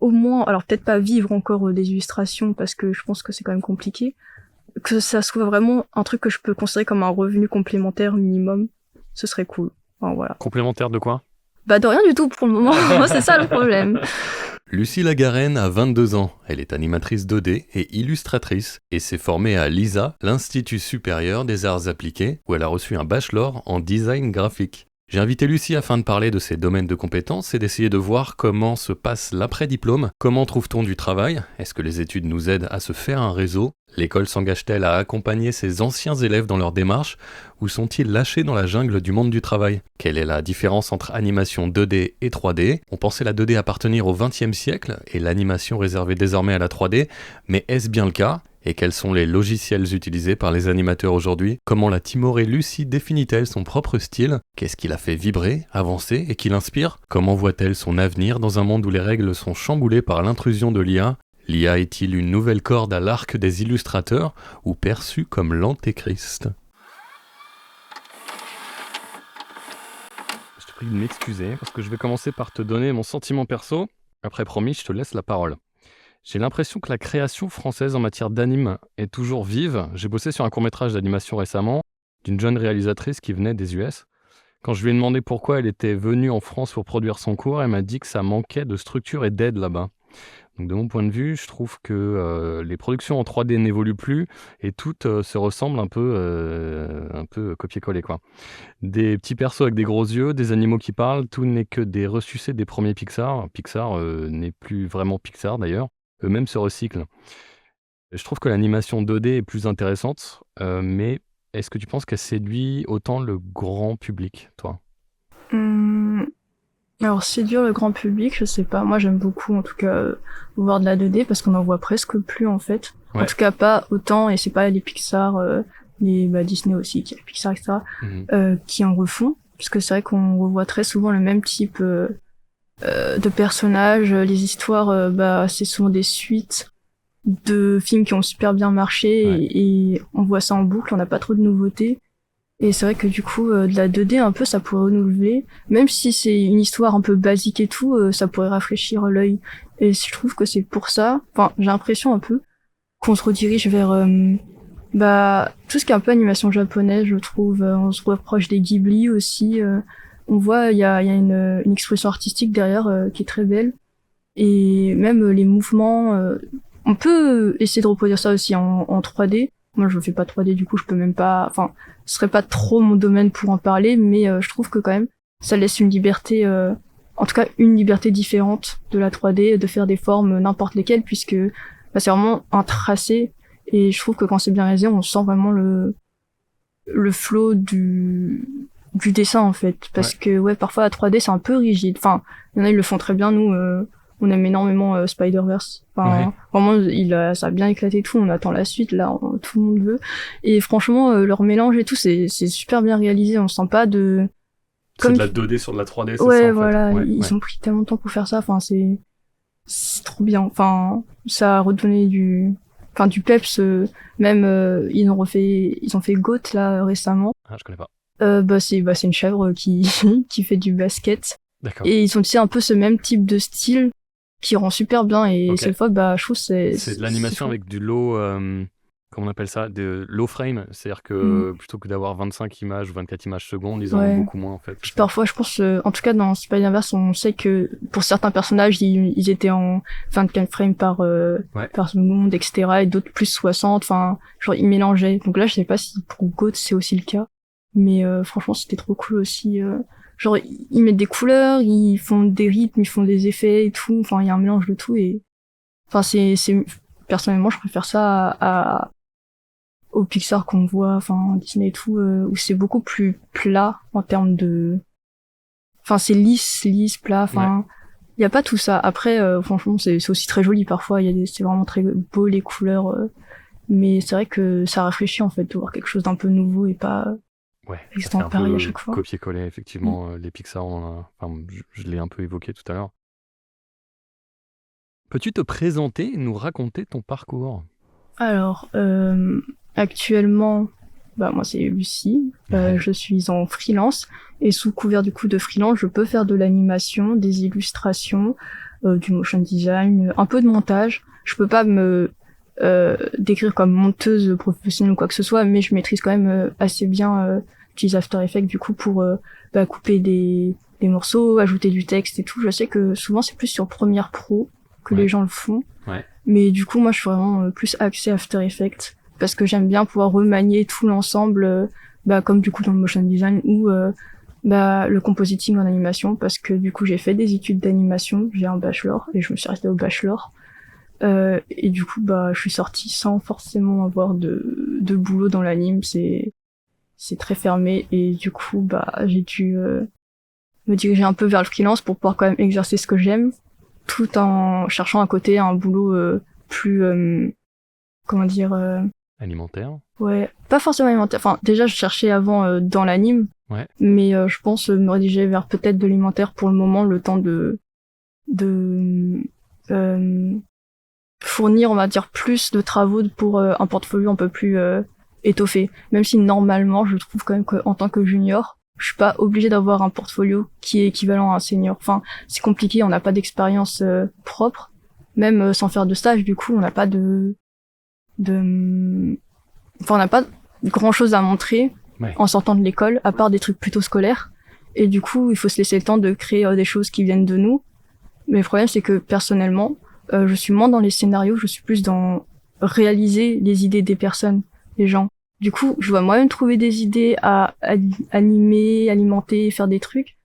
au moins, alors peut-être pas vivre encore des illustrations parce que je pense que c'est quand même compliqué, que ça soit vraiment un truc que je peux considérer comme un revenu complémentaire minimum, ce serait cool. Enfin, voilà. Complémentaire de quoi? Bah de rien du tout pour le moment, c'est ça le problème. Lucie Lagarenne a 22 ans. Elle est animatrice 2D et illustratrice et s'est formée à l'ISA, l'Institut supérieur des arts appliqués, où elle a reçu un bachelor en design graphique. J'ai invité Lucie afin de parler de ses domaines de compétences et d'essayer de voir comment se passe l'après-diplôme, comment trouve-t-on du travail, est-ce que les études nous aident à se faire un réseau, l'école s'engage-t-elle à accompagner ses anciens élèves dans leur démarche, ou sont-ils lâchés dans la jungle du monde du travail? Quelle est la différence entre animation 2D et 3D? On pensait la 2D appartenir au XXe siècle et l'animation réservée désormais à la 3D, mais est-ce bien le cas? Et quels sont les logiciels utilisés par les animateurs aujourd'hui? Comment la timorée Lucie définit-elle son propre style? Qu'est-ce qui la fait vibrer, avancer et qui l'inspire? Comment voit-elle son avenir dans un monde où les règles sont chamboulées par l'intrusion de l'IA? L'IA est-il une nouvelle corde à l'arc des illustrateurs ou perçue comme l'antéchrist? Je te prie de m'excuser parce que je vais commencer par te donner mon sentiment perso. Après, promis, je te laisse la parole. J'ai l'impression que la création française en matière d'anime est toujours vive. J'ai bossé sur un court-métrage d'animation récemment d'une jeune réalisatrice qui venait des US. Quand je lui ai demandé pourquoi elle était venue en France pour produire son court, elle m'a dit que ça manquait de structure et d'aide là-bas. Donc de mon point de vue, je trouve que les productions en 3D n'évoluent plus et toutes se ressemblent un peu copier-coller, quoi. Des petits persos avec des gros yeux, des animaux qui parlent, tout n'est que des ressucés des premiers Pixar. Pixar n'est plus vraiment Pixar d'ailleurs. Eux-mêmes se recyclent. Je trouve que l'animation 2D est plus intéressante, mais est-ce que tu penses qu'elle séduit autant le grand public, toi? Alors séduire le grand public, je sais pas. Moi j'aime beaucoup en tout cas voir de la 2D parce qu'on en voit presque plus en fait. Ouais. En tout cas pas autant et c'est pas les Pixar, les Disney aussi, qui a Pixar etc. Qui en refont parce que c'est vrai qu'on revoit très souvent le même type de personnages. Les histoires, c'est souvent des suites de films qui ont super bien marché et on voit ça en boucle. On n'a pas trop de nouveautés. Et c'est vrai que du coup, de la 2D, un peu, ça pourrait renouveler. Même si c'est une histoire un peu basique et tout, ça pourrait rafraîchir l'œil. Et je trouve que c'est pour ça, enfin, j'ai l'impression un peu qu'on se redirige vers tout ce qui est un peu animation japonaise, je trouve. On se rapproche des Ghibli aussi. On voit, il y a une expression artistique derrière qui est très belle. Et même les mouvements, on peut essayer de reproduire ça aussi en 3D. Moi, je fais pas 3D, du coup, je peux même pas, enfin, ce serait pas trop mon domaine pour en parler, mais je trouve que quand même, ça laisse une liberté, en tout cas, une liberté différente de la 3D, de faire des formes n'importe lesquelles, puisque c'est vraiment un tracé, et je trouve que quand c'est bien réalisé, on sent vraiment le flow du dessin, en fait, parce que, parfois, la 3D, c'est un peu rigide. Enfin, il y en a, ils le font très bien, nous, on aime énormément Spider-Verse. Enfin, vraiment, ça a bien éclaté tout. On attend la suite, là, tout le monde veut. Et franchement, leur mélange et tout, c'est super bien réalisé. On sent pas de... C'est de la 2D sur de la 3D, c'est ça, Ouais, en voilà. fait. Ils ont pris tellement de temps pour faire ça. Enfin, c'est trop bien. Enfin, ça a redonné du peps. Même, ils ont fait Goat, là, récemment. Ah, je connais pas. C'est une chèvre qui fait du basket. D'accord. Et ils ont aussi un peu ce même type de style qui rend super bien et cette fois je trouve c'est de l'animation avec du low comment on appelle ça, de low frame, c'est-à-dire que plutôt que d'avoir 25 images ou 24 images secondes, ils en ont beaucoup moins en fait. Puis parfois je pense en tout cas dans Spider-Verse on sait que pour certains personnages ils étaient en 24 frames par seconde etc et d'autres plus 60, enfin genre ils mélangeaient. Donc là je sais pas si pour Goat c'est aussi le cas, mais franchement c'était trop cool aussi. Genre, ils mettent des couleurs, ils font des rythmes, ils font des effets et tout. Enfin, il y a un mélange de tout et... Enfin, personnellement, je préfère ça au Pixar qu'on voit, enfin, Disney et tout, où c'est beaucoup plus plat en termes de... Enfin, c'est lisse, plat, enfin... Il y a pas tout ça. Après, franchement, c'est aussi très joli parfois. C'est vraiment très beau, les couleurs. Mais c'est vrai que ça rafraîchit, en fait, de voir quelque chose d'un peu nouveau et pas... ça fait un peu copier-coller, effectivement, les Pixar, je l'ai un peu évoqué tout à l'heure. Peux-tu te présenter et nous raconter ton parcours? Alors, actuellement, moi c'est Lucie, je suis en freelance, et sous couvert du coup de freelance, je peux faire de l'animation, des illustrations, du motion design, un peu de montage. Je peux pas me décrire comme monteuse professionnelle ou quoi que ce soit, mais je maîtrise quand même assez bien j'utilise After Effects du coup pour couper des morceaux, ajouter du texte et tout. Je sais que souvent c'est plus sur Premiere Pro que les gens le font. Ouais. Mais du coup, moi, je suis vraiment plus axée After Effects parce que j'aime bien pouvoir remanier tout l'ensemble, comme du coup dans le motion design ou le compositing en animation parce que du coup, j'ai fait des études d'animation, j'ai un bachelor et je me suis restée au bachelor. Et du coup, je suis sortie sans forcément avoir de boulot dans l'anime. C'est très fermé et du coup, j'ai dû me diriger un peu vers le freelance pour pouvoir quand même exercer ce que j'aime, tout en cherchant à côté un boulot plus alimentaire. Ouais, pas forcément alimentaire. Enfin, déjà, je cherchais avant dans l'anime, mais je pense me rediriger vers peut-être de l'alimentaire pour le moment, le temps de fournir, on va dire, plus de travaux pour un portfolio un peu plus étoffé. Même si normalement, je trouve quand même qu'en tant que junior, je suis pas obligée d'avoir un portfolio qui est équivalent à un senior. Enfin, c'est compliqué, on n'a pas d'expérience propre, même sans faire de stage. Du coup, on n'a pas on n'a pas grand chose à montrer en sortant de l'école, à part des trucs plutôt scolaires. Et du coup, il faut se laisser le temps de créer des choses qui viennent de nous. Mais le problème, c'est que personnellement, je suis moins dans les scénarios, je suis plus dans réaliser les idées des personnes, des gens. Du coup, je dois moi-même trouver des idées à animer, alimenter, faire des trucs.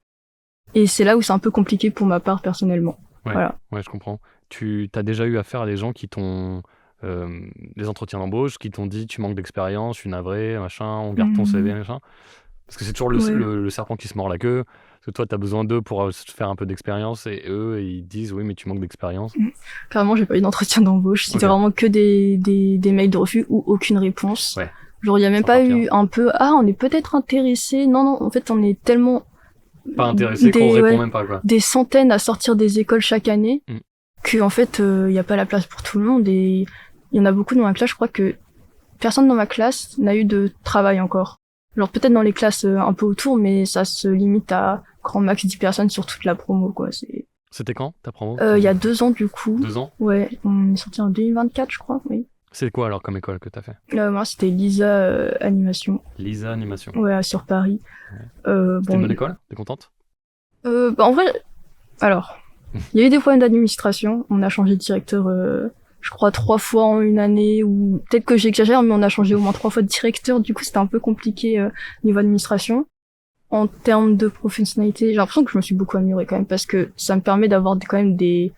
Et c'est là où c'est un peu compliqué pour ma part personnellement. Ouais, voilà. Ouais, je comprends. Tu as déjà eu affaire à des gens qui t'ont... des entretiens d'embauche, qui t'ont dit tu manques d'expérience, je suis navré, machin, on garde ton CV, machin. Parce que c'est toujours le serpent qui se mord la queue. Parce que toi, tu as besoin d'eux pour faire un peu d'expérience et eux, ils disent oui, mais tu manques d'expérience. Carrément, j'ai pas eu d'entretien d'embauche. C'était vraiment que des mails de refus ou aucune réponse. Ouais. Genre, il y a même pas eu un peu on est peut-être intéressé. Non, en fait, on est tellement pas intéressé qu'on répond même pas, quoi. Des centaines à sortir des écoles chaque année que en fait, il y a pas la place pour tout le monde et il y en a beaucoup dans ma classe. Je crois que personne dans ma classe n'a eu de travail encore. Genre peut-être dans les classes un peu autour, mais ça se limite à grand max 10 personnes sur toute la promo, quoi. C'était quand, ta promo? Il y a 2 ans, du coup. 2 ans? Ouais, on est sorti en 2024, je crois, oui. C'est quoi alors comme école que t'as fait? Moi, c'était Lisa Animation. Lisa Animation. Ouais, sur Paris. C'était une bonne école? T'es contente? En vrai, alors, il y a eu des problèmes d'administration. On a changé de directeur, je crois 3 fois en une année, ou peut-être que j'exagère, mais on a changé au moins 3 fois de directeur. Du coup, c'était un peu compliqué niveau administration. En termes de professionnalité, j'ai l'impression que je me suis beaucoup améliorée quand même, parce que ça me permet d'avoir quand même des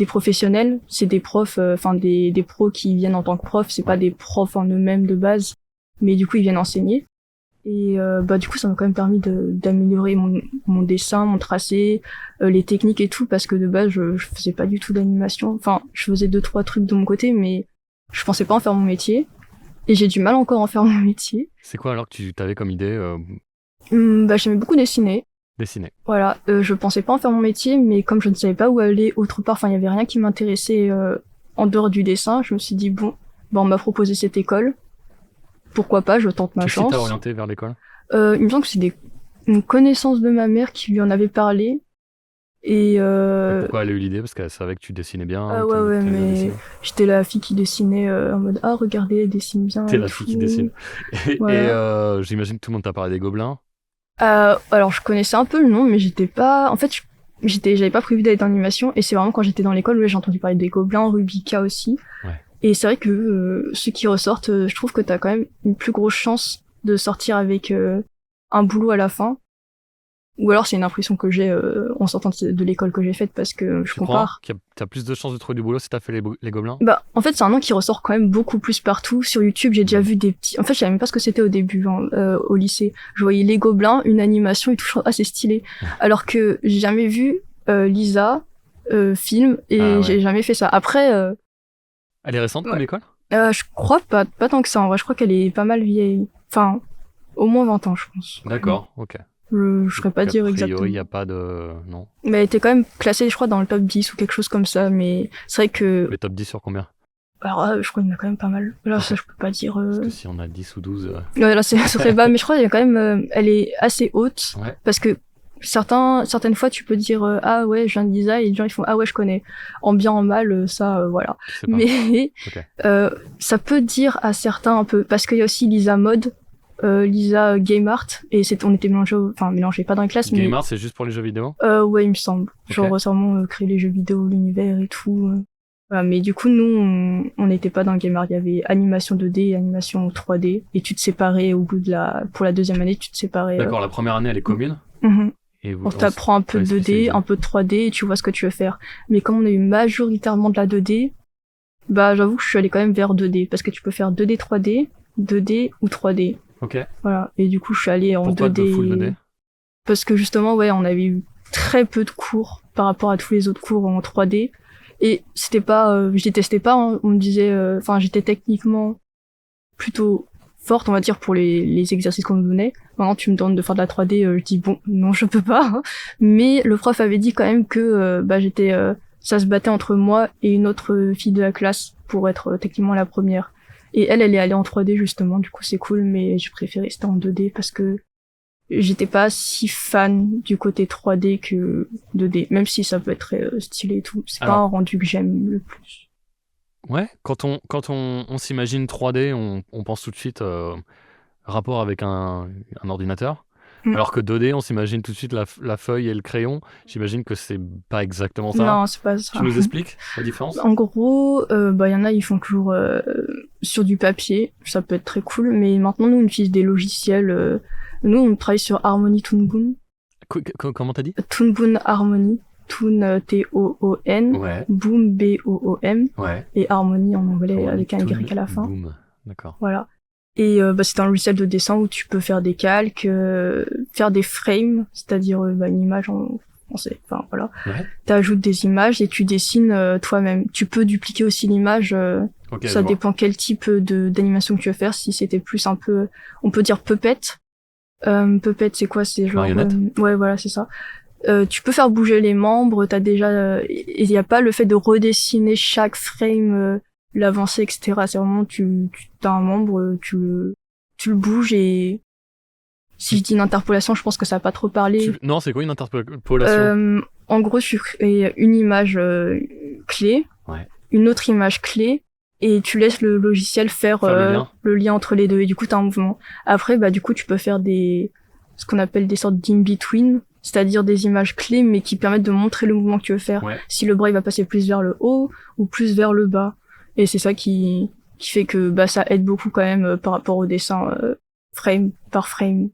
professionnels. C'est des profs, des pros qui viennent en tant que profs. C'est pas des profs en eux-mêmes de base, mais du coup, ils viennent enseigner. Et du coup, ça m'a quand même permis d'améliorer mon dessin, mon tracé, les techniques et tout, parce que de base, je faisais pas du tout d'animation. Enfin, je faisais 2-3 trucs de mon côté, mais je pensais pas en faire mon métier. Et j'ai du mal encore à en faire mon métier. C'est quoi alors que tu t'avais comme idée J'aimais beaucoup dessiner. Dessiner. Voilà, je pensais pas en faire mon métier, mais comme je ne savais pas où aller autre part, il y avait rien qui m'intéressait en dehors du dessin, je me suis dit on m'a proposé cette école. Pourquoi pas, je tente ma chance. Qui t'a orienté vers l'école? Il me semble que c'est une connaissance de ma mère qui lui en avait parlé. Et pourquoi elle a eu l'idée? Parce qu'elle savait que tu dessinais bien. Ouais, mais j'étais la fille qui dessinait en mode regardez, elle dessine bien. T'es la fille qui dessine. Et j'imagine que tout le monde t'a parlé des Gobelins. Alors je connaissais un peu le nom, mais j'étais pas. En fait, j'avais pas prévu d'aller dans l'animation. Et c'est vraiment quand j'étais dans l'école où j'ai entendu parler des Gobelins, Rubica aussi. Ouais. Et c'est vrai que ceux qui ressortent, je trouve que t'as quand même une plus grosse chance de sortir avec un boulot à la fin. Ou alors c'est une impression que j'ai en sortant de l'école que j'ai faite parce que je compare. T'as plus de chances de trouver du boulot si t'as fait les Gobelins? En fait c'est un nom qui ressort quand même beaucoup plus partout. Sur YouTube j'ai déjà vu des petits... En fait je savais même pas ce que c'était au début au lycée. Je voyais les Gobelins, une animation et tout, c'est stylé. Alors que j'ai jamais vu Lisa film et j'ai jamais fait ça. Après... Elle est récente comme école? Je crois pas tant que ça en vrai. Je crois qu'elle est pas mal vieille. Enfin, au moins 20 ans je pense. D'accord, ok. Je saurais pas dire exactement. Il n'y a pas de... Non. Mais elle était quand même classée, je crois, dans le top 10 ou quelque chose comme ça, mais c'est vrai que... Le top 10 sur combien? Alors je crois qu'il y en a quand même pas mal. Là, ça, je peux pas dire... Parce que si on a 10 ou 12... Ouais, là, ça serait bas, mais je crois qu'il y a quand même... elle est assez haute, parce que certaines fois, tu peux dire ah ouais, je viens de Lisa, et les gens ils font ah ouais, je connais. En bien, en mal, ça, voilà. Je sais pas. Mais Ok. ça peut dire à certains un peu, parce qu'il y a aussi Lisa Mode, Lisa Game Art, et on était mélangés pas dans la classe, Game mais Art, c'est juste pour les jeux vidéo? ouais, il me semble. Genre récemment créer les jeux vidéo, l'univers et tout. Voilà, mais du coup, nous, on n'était pas dans Game Art. Il y avait animation 2D et animation 3D, et tu te séparais pour la deuxième année, tu te séparais. D'accord, la première année, elle est commune. Et On t'apprend un peu de 2D, un peu de 3D, et tu vois ce que tu veux faire. Mais comme on a eu majoritairement de la 2D, bah j'avoue que je suis allée quand même vers 2D, parce que tu peux faire 2D, 3D, 2D ou 3D. Ok. Voilà. Et du coup, je suis allée en Pourquoi 2D. full 2D? Parce que justement, ouais, on avait eu très peu de cours par rapport à tous les autres cours en 3D. Et c'était pas, je détestais pas, hein. On me disait, j'étais techniquement plutôt forte, on va dire, pour les exercices qu'on nous donnait. Maintenant, tu me demandes de faire de la 3D, je dis bon, non, je peux pas. Hein. Mais le prof avait dit quand même que, ça se battait entre moi et une autre fille de la classe pour être techniquement la première. Et elle est allée en 3D justement, du coup c'est cool, mais j'ai préféré rester en 2D parce que j'étais pas si fan du côté 3D que 2D, même si ça peut être très stylé et tout. C'est pas un rendu que j'aime le plus. Ouais, quand on s'imagine 3D, on pense tout de suite rapport avec un ordinateur. Alors que 2D, on s'imagine tout de suite la feuille et le crayon. J'imagine que c'est pas exactement ça. Non, c'est pas ça. Tu nous expliques la différence? En gros, y en a, ils font toujours sur du papier. Ça peut être très cool. Mais maintenant, nous, on utilise des logiciels. Nous, on travaille sur Harmony Toon Boom. Comment t'as dit? Toon Boom Harmony. Toon, T-O-O-N. Ouais. Boom, B-O-O-M. Ouais. Et Harmony en anglais avec un Y à la fin. Boom. D'accord. Voilà. Et c'est un logiciel de dessin où tu peux faire des calques, faire des frames, c'est-à-dire une image en français. Enfin voilà. Ouais. T'ajoutes des images et tu dessines toi-même. Tu peux dupliquer aussi l'image. Ça dépend quel type d'animation que tu veux faire. Si c'était plus un peu, on peut dire puppet. Puppet, c'est quoi? C'est genre. Marionnette. Ouais, voilà, c'est ça. Tu peux faire bouger les membres. T'as déjà. Il y a pas le fait de redessiner chaque frame. L'avancée, etc. C'est vraiment, t'as un membre, tu le bouges et si je dis une interpolation, je pense que ça va pas trop parler. Non, c'est quoi une interpolation? En gros, tu crées une image clé, une autre image clé, et tu laisses le logiciel faire le lien entre les deux, et du coup, t'as un mouvement. Après, du coup, tu peux faire ce qu'on appelle des sortes d'in-between, c'est-à-dire des images clés, mais qui permettent de montrer le mouvement que tu veux faire. Ouais. Si le bras, il va passer plus vers le haut, ou plus vers le bas. Et c'est ça qui fait que ça aide beaucoup quand même par rapport au dessin frame par frame.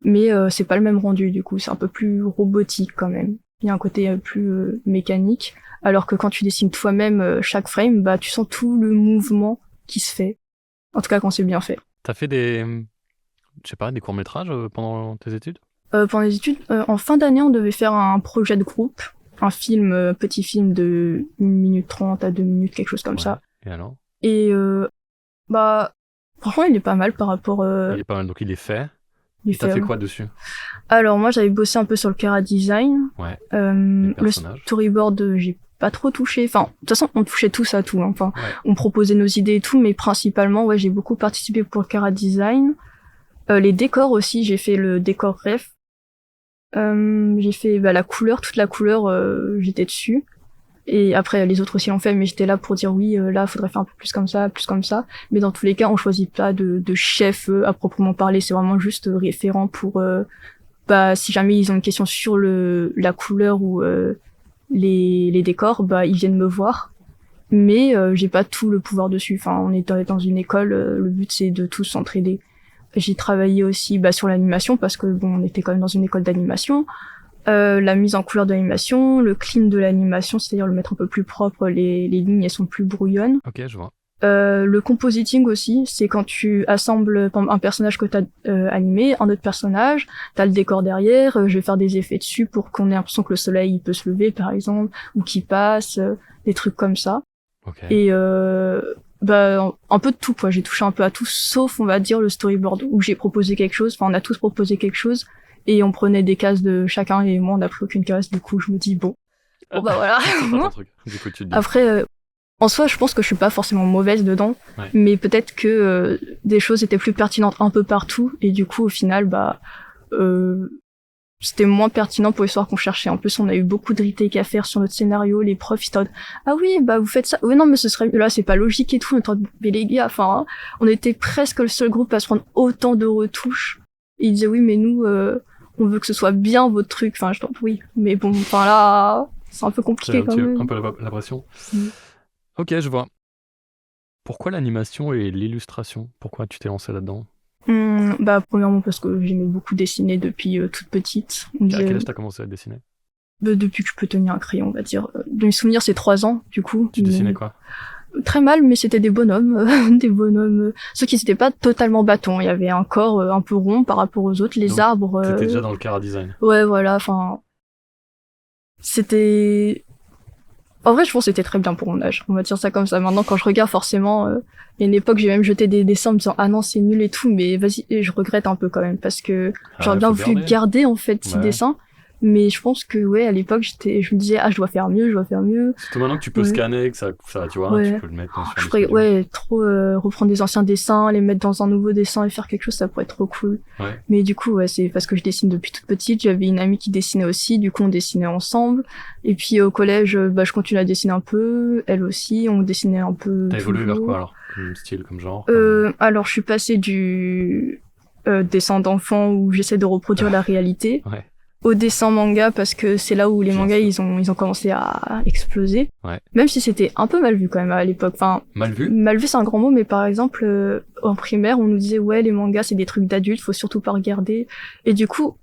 Mais c'est pas le même rendu du coup, c'est un peu plus robotique quand même. Il y a un côté plus mécanique, alors que quand tu dessines toi-même chaque frame, tu sens tout le mouvement qui se fait. En tout cas quand c'est bien fait. T'as fait des courts-métrages pendant tes études? Pendant les études, en fin d'année, on devait faire un projet de groupe, un film, petit film de 1 minute 30 à 2 minutes, quelque chose comme ça. Et alors? Et franchement, il est pas mal par rapport. Il est pas mal, donc il est fait. T'as fait quoi dessus? Alors moi, j'avais bossé un peu sur le chara design. Ouais. Le storyboard, j'ai pas trop touché. Enfin, de toute façon, on touchait tous à tout. Hein. Enfin, on proposait nos idées et tout, mais principalement, j'ai beaucoup participé pour le chara design. Les décors aussi, j'ai fait le décor ref. J'ai fait la couleur, toute la couleur, j'étais dessus. Et après, les autres aussi l'ont fait, mais j'étais là pour dire oui, là, faudrait faire un peu plus comme ça, plus comme ça. Mais dans tous les cas, on choisit pas de chef à proprement parler. C'est vraiment juste référent pour, si jamais ils ont une question sur la couleur ou les décors, ils viennent me voir. Mais j'ai pas tout le pouvoir dessus. Enfin, on est dans une école, le but c'est de tous s'entraider. J'ai travaillé aussi sur l'animation parce que on était quand même dans une école d'animation. La mise en couleur de l'animation, le clean de l'animation, c'est-à-dire le mettre un peu plus propre, les lignes elles sont plus brouillonnes. Ok, je vois. Le compositing aussi, c'est quand tu assembles un personnage que t'as animé, un autre personnage, t'as le décor derrière, je vais faire des effets dessus pour qu'on ait l'impression que le soleil il peut se lever par exemple, ou qu'il passe, des trucs comme ça. Okay. Et un peu de tout quoi, j'ai touché un peu à tout, sauf on va dire le storyboard, où j'ai proposé quelque chose, on a tous proposé quelque chose, et on prenait des cases de chacun, et moi on n'a pris aucune case, du coup je me dis bon voilà. C'est pas ton truc. Du coup, tu te dis. Après, en soi je pense que je suis pas forcément mauvaise dedans, mais peut-être que des choses étaient plus pertinentes un peu partout, et du coup au final c'était moins pertinent pour l'histoire qu'on cherchait. En plus, on a eu beaucoup de retakes à faire sur notre scénario. Les profs, ils étaient en mode, ah oui, bah vous faites ça. Oui, non, mais ce serait là, c'est pas logique et tout. On était en mode, mais les gars, enfin, on était presque le seul groupe à se prendre autant de retouches. Et ils disaient, oui, mais nous, on veut que ce soit bien votre truc. Enfin, je dis, oui, mais bon, enfin là, c'est un peu compliqué quand même. Un peu la pression. Mm. Ok, je vois. Pourquoi l'animation et l'illustration? Pourquoi tu t'es lancé là-dedans? Bah, premièrement parce que j'aimais beaucoup dessiner depuis toute petite. À quel âge t'as commencé à dessiner? Depuis que je peux tenir un crayon, on va dire. De mes souvenirs, c'est 3 ans, du coup. Tu dessinais quoi? Très mal, mais c'était des bonhommes. Des bonhommes. Ceux qui n'étaient pas totalement bâtons. Il y avait un corps un peu rond par rapport aux autres. Les Donc, arbres. T'étais déjà dans le chara design. Ouais, voilà, enfin. C'était. En vrai, je pense que c'était très bien pour mon âge. On va dire ça comme ça. Maintenant, quand je regarde, forcément, il y a une époque, j'ai même jeté des dessins en me disant, ah non, c'est nul et tout, mais vas-y, et je regrette un peu quand même, parce que j'aurais bien voulu garder, en fait, ces dessins. Mais je pense que, ouais, à l'époque, je me disais, ah, je dois faire mieux. Surtout maintenant que tu peux scanner, que ça, tu vois, tu peux le mettre sur je pourrais, trop reprendre des anciens dessins, les mettre dans un nouveau dessin et faire quelque chose, ça pourrait être trop cool. Ouais. Mais du coup, ouais, c'est parce que je dessine depuis toute petite. J'avais une amie qui dessinait aussi, du coup, on dessinait ensemble. Et puis, au collège, bah, je continue à dessiner un peu. Elle aussi, on dessinait un peu. T'as évolué vers quoi, alors? Comme style, comme genre? Alors, je suis passée du dessin d'enfant où j'essaie de reproduire la réalité. Ouais. Au dessin manga parce que c'est là où les mangas ils ont commencé à exploser. Ouais. Même si c'était un peu mal vu quand même à l'époque. Enfin, mal vu c'est un grand mot, mais par exemple en primaire on nous disait ouais les mangas c'est des trucs d'adultes, faut surtout pas regarder. Et du coup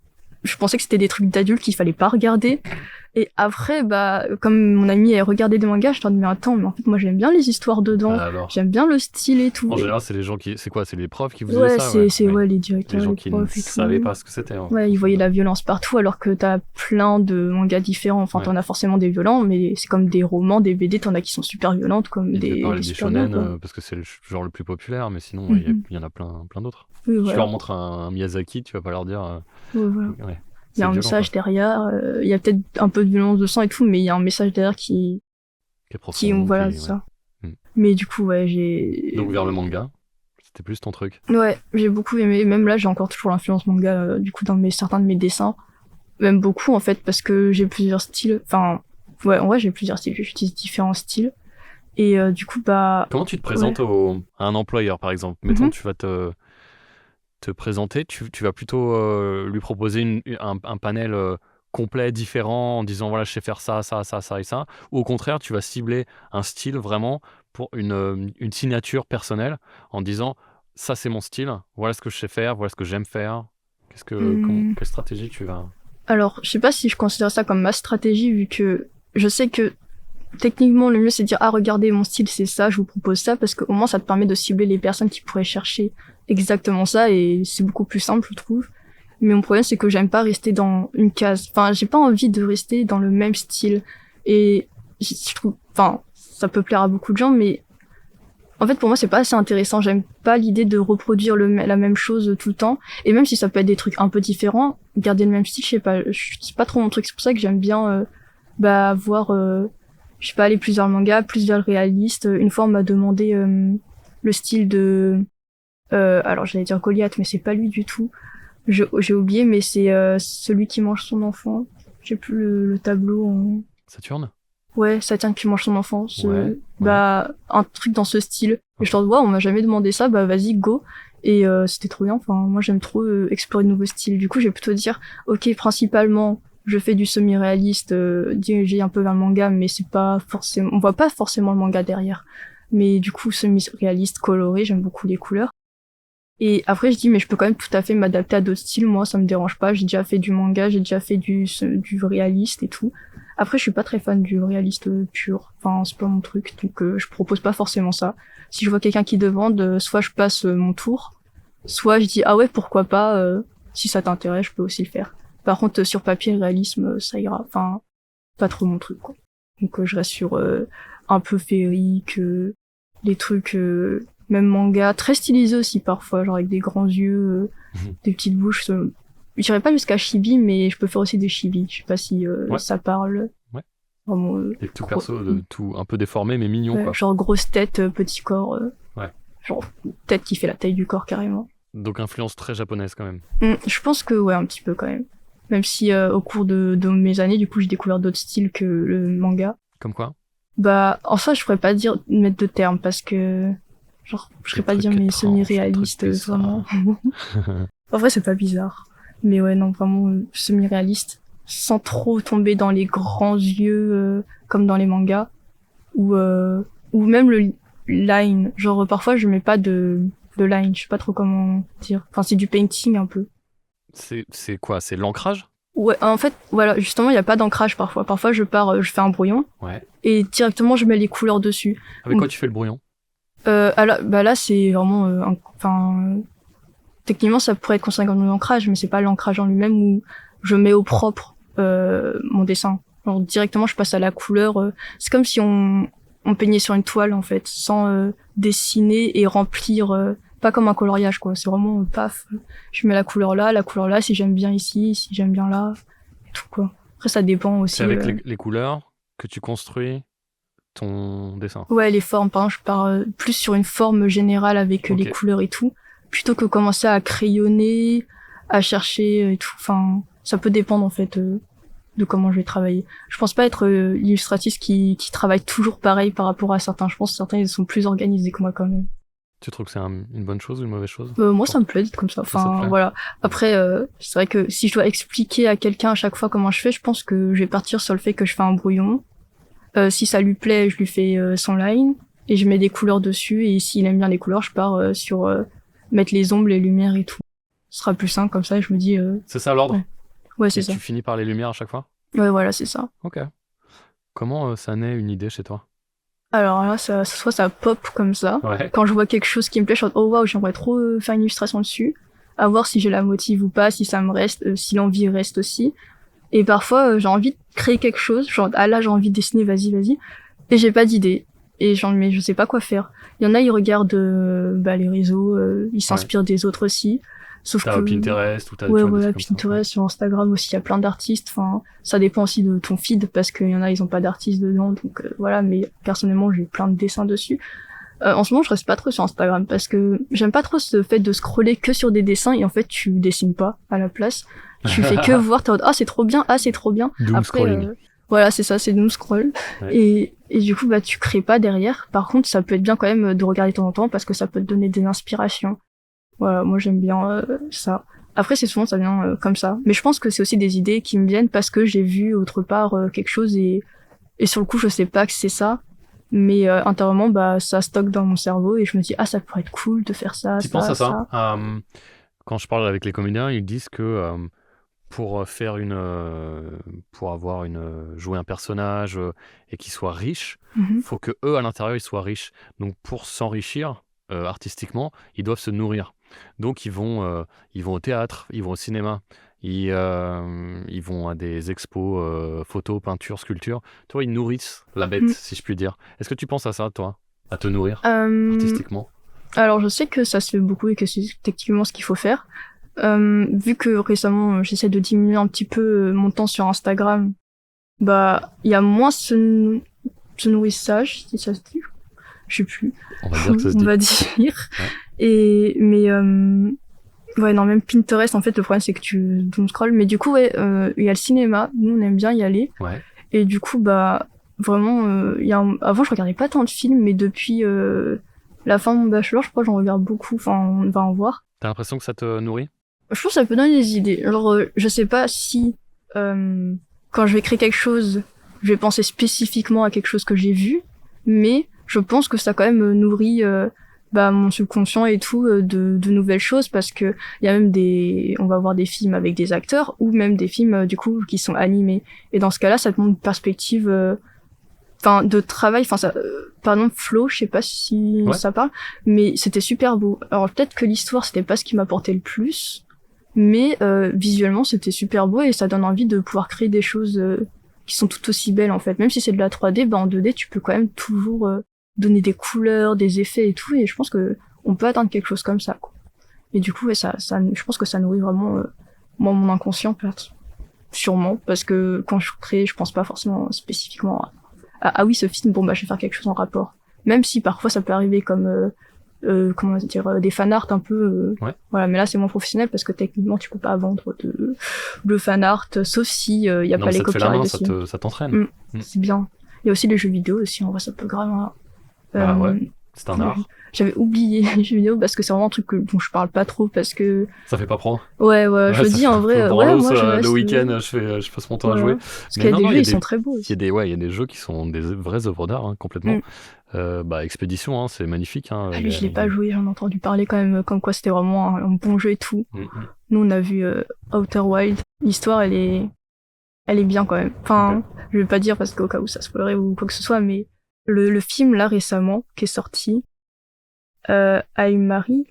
je pensais que c'était des trucs d'adultes qu'il fallait pas regarder. Et après, bah, comme mon amie elle regardait des mangas, je me dis mais attends, mais en fait moi j'aime bien les histoires dedans, j'aime bien le style et tout. En général, c'est les gens qui, c'est quoi, c'est les profs qui vous disaient ça? Ouais, les directeurs, les gens les qui profs ne savaient pas ce que c'était. Ouais, ils voyaient la violence partout, alors que t'as plein de mangas différents. Enfin, t'en as forcément des violents, mais c'est comme des romans, des BD, t'en as qui sont super violentes, comme des. Des shonen, parce que c'est le genre le plus populaire, mais sinon il y en a plein d'autres. Oui, tu leur montres un Miyazaki, tu vas pas leur dire. Ouais. Il y a un message derrière, il y a peut-être un peu de violence de sang et tout, mais il y a un message derrière qui est profond. Voilà, c'est ça. Mais du coup, ouais, j'ai... Donc vers le manga, c'était plus ton truc. Ouais, j'ai beaucoup aimé, même là, j'ai encore toujours l'influence manga, du coup, dans certains de mes dessins. Même beaucoup, en fait, parce que j'ai plusieurs styles. Enfin, ouais, en vrai, j'ai plusieurs styles, j'utilise différents styles. Et du coup, bah... Comment tu te présentes à un employeur, par exemple? Mettons, tu vas te présenter, tu vas plutôt lui proposer un panel complet, différent, en disant voilà, je sais faire ça, ça, ça, ça et ça, ou au contraire, tu vas cibler un style vraiment pour une signature personnelle, en disant ça c'est mon style, voilà ce que je sais faire, voilà ce que j'aime faire. Quelle stratégie tu vas... Alors, je sais pas si je considère ça comme ma stratégie, vu que je sais que techniquement, le mieux, c'est de dire, ah, regardez, mon style, c'est ça, je vous propose ça, parce qu'au moins, ça te permet de cibler les personnes qui pourraient chercher exactement ça, et c'est beaucoup plus simple, je trouve. Mais mon problème, c'est que j'aime pas rester dans une case. Enfin, j'ai pas envie de rester dans le même style. Et je trouve, enfin, ça peut plaire à beaucoup de gens, mais en fait, pour moi, c'est pas assez intéressant. J'aime pas l'idée de reproduire la même chose tout le temps. Et même si ça peut être des trucs un peu différents, garder le même style, je sais pas, c'est pas trop mon truc. C'est pour ça que j'aime bien, voir, je sais pas, aller plus vers le manga, plus vers le réaliste. Une fois, on m'a demandé le style de... alors, j'allais dire Goliath, mais c'est pas lui du tout. J'ai oublié, mais c'est celui qui mange son enfant. J'ai plus le tableau en... Saturne? Ouais, Saturne qui mange son enfant. Bah, un truc dans ce style. Et je leur dis, ouais, on m'a jamais demandé ça, bah vas-y, go. Et c'était trop bien. Enfin, moi, j'aime trop explorer de nouveaux styles. Du coup, je vais plutôt dire, ok, principalement... Je fais du semi-réaliste, dirigé un peu vers le manga, mais c'est pas forcément, on voit pas forcément le manga derrière. Mais du coup, semi-réaliste, coloré, j'aime beaucoup les couleurs. Et après, je dis, mais je peux quand même tout à fait m'adapter à d'autres styles, moi, ça me dérange pas. J'ai déjà fait du manga, j'ai déjà fait du réaliste et tout. Après, je suis pas très fan du réaliste pur. Enfin, c'est pas mon truc, donc je propose pas forcément ça. Si je vois quelqu'un qui demande, soit je passe mon tour, soit je dis, ah ouais, pourquoi pas, si ça t'intéresse, je peux aussi le faire. Par contre, sur papier, le réalisme, ça ira. Enfin, pas trop mon truc, quoi. Donc, je reste sur un peu féerique, les trucs, même manga, très stylisés aussi parfois, genre avec des grands yeux, des petites bouches. J'irai pas jusqu'à chibi, mais je peux faire aussi des chibi. Je sais pas si ça parle. Ouais. Vraiment, et tout perso, tout un peu déformé, mais mignon, quoi. Genre grosse tête, petit corps. Ouais. Genre tête qui fait la taille du corps, carrément. Donc influence très japonaise, quand même. Je pense que, ouais, un petit peu, quand même. Même si au cours de mes années, du coup, j'ai découvert d'autres styles que le manga. Comme quoi? Bah, en soi, je pourrais pas mettre de terme parce que, genre, je serais pas dire mais semi-réaliste, vraiment. En vrai, c'est pas bizarre. Mais ouais, non, vraiment semi-réaliste. Sans trop tomber dans les grands yeux, comme dans les mangas. Ou même le line. Genre, parfois, je mets pas de line. Je sais pas trop comment dire. Enfin, c'est du painting un peu. C'est quoi? C'est l'ancrage? Ouais, en fait, voilà, justement, il y a pas d'ancrage parfois. Parfois, je fais un brouillon. Ouais. Et directement, je mets les couleurs dessus. Avec quoi tu fais le brouillon? Là, c'est vraiment, techniquement, ça pourrait être considéré comme de l'ancrage, mais c'est pas l'ancrage en lui-même où je mets au propre, mon dessin. Genre, directement, je passe à la couleur. C'est comme si on peignait sur une toile, en fait, sans dessiner et remplir, pas comme un coloriage, quoi. C'est vraiment, paf, je mets la couleur là, si j'aime bien ici, si j'aime bien là, et tout, quoi. Après, ça dépend aussi. C'est avec les couleurs que tu construis ton dessin? Ouais, les formes, par exemple, je pars plus sur une forme générale avec les couleurs et tout, plutôt que commencer à crayonner, à chercher et tout. Enfin, ça peut dépendre, en fait, de comment je vais travailler. Je pense pas être illustratrice qui travaille toujours pareil par rapport à certains. Je pense que certains, ils sont plus organisés que moi, quand même. Tu trouves que c'est une bonne chose ou une mauvaise chose? Moi, ça me plaît d'être comme ça. Enfin, voilà. Après, c'est vrai que si je dois expliquer à quelqu'un à chaque fois comment je fais, je pense que je vais partir sur le fait que je fais un brouillon. Si ça lui plaît, je lui fais son line et je mets des couleurs dessus. Et s'il aime bien les couleurs, je pars sur mettre les ombres, les lumières et tout. Ce sera plus simple comme ça. Et je me dis. C'est ça l'ordre? Ouais, c'est ça. Tu finis par les lumières à chaque fois? Ouais, voilà, c'est ça. Ok. Comment ça naît une idée chez toi? Alors là, soit ça pop comme ça. Ouais. Quand je vois quelque chose qui me plaît, je me dis oh waouh, j'aimerais trop faire une illustration dessus. À voir si j'ai la motive ou pas, si ça me reste, si l'envie reste aussi. Et parfois, j'ai envie de créer quelque chose. Genre, ah là, j'ai envie de dessiner, vas-y. Et j'ai pas d'idée. Et mais je sais pas quoi faire. Il y en a, ils regardent les réseaux, ils s'inspirent des autres aussi. Sauf t'as que Pinterest ou t'as Pinterest, sur Instagram aussi, il y a plein d'artistes. Enfin, ça dépend aussi de ton feed parce qu'il y en a, ils ont pas d'artistes dedans. Donc voilà, mais personnellement, j'ai plein de dessins dessus. En ce moment, je reste pas trop sur Instagram parce que j'aime pas trop ce fait de scroller que sur des dessins et en fait, tu dessines pas à la place. Tu fais que voir, t'es en mode, c'est trop bien. Doom scrolling. Voilà, c'est ça, c'est doom scroll. Ouais. Et du coup, tu crées pas derrière. Par contre, ça peut être bien quand même de regarder de temps en temps parce que ça peut te donner des inspirations. Voilà, moi j'aime bien ça. Après, c'est souvent ça vient comme ça. Mais je pense que c'est aussi des idées qui me viennent parce que j'ai vu autre part quelque chose et sur le coup, je sais pas que c'est ça. Mais intérieurement, ça stocke dans mon cerveau et je me dis, ça pourrait être cool de faire ça. Tu penses à ça? Quand je parle avec les comédiens, ils disent que pour jouer un personnage et qu'il soit riche, faut que eux à l'intérieur ils soient riches. Donc pour s'enrichir artistiquement, ils doivent se nourrir. Donc ils vont au théâtre, ils vont au cinéma, ils vont à des expos photos, peintures, sculptures. Toi, ils nourrissent la bête, si je puis dire. Est-ce que tu penses à ça, toi, à te nourrir artistiquement? Alors je sais que ça se fait beaucoup et que c'est techniquement ce qu'il faut faire. Vu que récemment j'essaie de diminuer un petit peu mon temps sur Instagram, il y a moins ce nourrissage, si ça se dit. Je sais plus. On va dire que ça se dit. On va dire. Ouais. Non, même Pinterest, en fait, le problème, c'est que tu doom scroll. Mais du coup, il y a le cinéma. Nous, on aime bien y aller. Ouais. Et du coup, vraiment, avant, je regardais pas tant de films, mais depuis la fin de mon bachelor, je crois que j'en regarde beaucoup. Enfin, on va en voir. T'as l'impression que ça te nourrit? Je pense que ça peut donner des idées. Genre, je sais pas si, quand je vais créer quelque chose, je vais penser spécifiquement à quelque chose que j'ai vu, mais je pense que ça quand même nourrit mon subconscient et tout de nouvelles choses parce que il y a même on va voir des films avec des acteurs ou même des films du coup qui sont animés et dans ce cas-là ça te montre une perspective de travail pardon Flo, je sais pas si ça parle, mais c'était super beau. Alors peut-être que l'histoire c'était pas ce qui m'apportait le plus, mais visuellement c'était super beau et ça donne envie de pouvoir créer des choses qui sont tout aussi belles en fait. Même si c'est de la 3D, en 2D tu peux quand même toujours donner des couleurs, des effets et tout, et je pense que on peut atteindre quelque chose comme ça, quoi. Et du coup, je pense que ça nourrit vraiment mon inconscient, peut-être. Sûrement, parce que quand je crée, je pense pas forcément spécifiquement à oui, ce film, je vais faire quelque chose en rapport. Même si parfois ça peut arriver comme comment dire, des fan art un peu. Voilà, mais là c'est moins professionnel parce que techniquement tu peux pas vendre de fan art, sauf si y a pas les copyrights aussi. Ça t'entraîne. C'est bien. Il y a aussi les jeux vidéo aussi, en vrai ça peut grave. C'est un art. J'avais oublié les jeux vidéo parce que c'est vraiment un truc dont je parle pas trop parce que. Ça fait pas pro. Ouais, je me dis en vrai. Moi, le week-end, je passe mon temps à jouer. Parce qu'il y a des jeux, ils sont très beaux aussi. Il y a des jeux qui sont des vraies œuvres d'art, complètement. Expédition, c'est magnifique. Lui, je l'ai pas joué, j'en ai entendu parler quand même, comme quoi c'était vraiment un bon jeu et tout. Nous, on a vu Outer Wild. L'histoire, elle est bien quand même. Enfin, je vais pas dire parce qu'au cas où ça spoilerait ou quoi que ce soit, mais le film là récemment qui est sorti, Marie.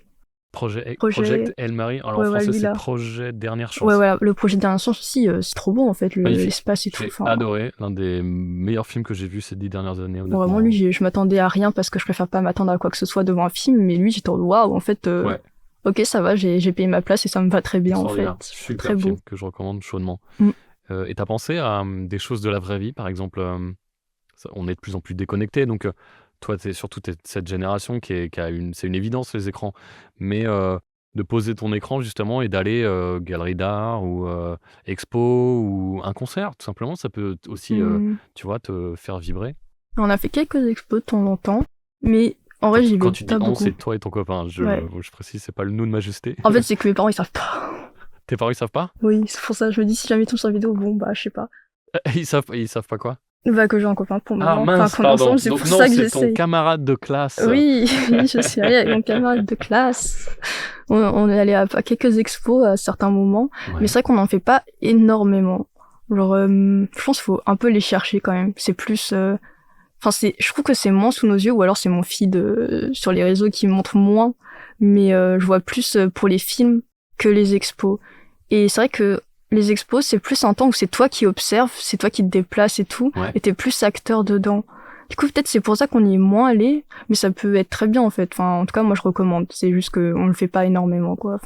Project El Marie. Alors en français, c'est Projet Dernière Chance. Ouais, voilà, le Projet Dernière Chance aussi, c'est trop beau en fait, l'espace et tout. J'ai adoré, l'un des meilleurs films que j'ai vus ces 10 dernières années. Vraiment, lui, je m'attendais à rien parce que je préfère pas m'attendre à quoi que ce soit devant un film, mais lui, j'étais waouh, en fait. Ok, ça va, j'ai payé ma place et ça me va très bien en fait. Super très film beau. Que je recommande chaudement. Et t'as pensé à des choses de la vraie vie, par exemple, on est de plus en plus déconnectés, donc toi, t'es cette génération c'est une évidence les écrans, mais de poser ton écran justement et d'aller galerie d'art ou expo ou un concert, tout simplement, ça peut aussi, tu vois, te faire vibrer. On a fait quelques expos de temps en temps, mais en vrai, j'y vais pas beaucoup. Quand tu dis on, c'est toi et ton copain. Je précise, c'est pas le nous de majesté. En fait, c'est que mes parents, ils savent pas. Tes parents, ils savent pas? Oui, c'est pour ça, je me dis, si jamais ils tombent sur la vidéo, bon, je sais pas. Ils savent pas quoi? Que j'ai un copain pour moi. Mince, pardon. C'est pour ça que j'essaie. C'est ton camarade de classe. Oui, je suis allée avec mon camarade de classe. On est allé à quelques expos à certains moments, mais c'est vrai qu'on n'en fait pas énormément. Genre, je pense qu'il faut un peu les chercher quand même. C'est plus... je trouve que c'est moins sous nos yeux, ou alors c'est mon feed sur les réseaux qui montre moins, mais je vois plus pour les films que les expos. Et c'est vrai que les expos, c'est plus un temps où c'est toi qui observes, c'est toi qui te déplaces et tout, et t'es plus acteur dedans. Du coup, peut-être c'est pour ça qu'on y est moins allé, mais ça peut être très bien en fait. Enfin, en tout cas, moi je recommande. C'est juste qu'on le fait pas énormément, quoi.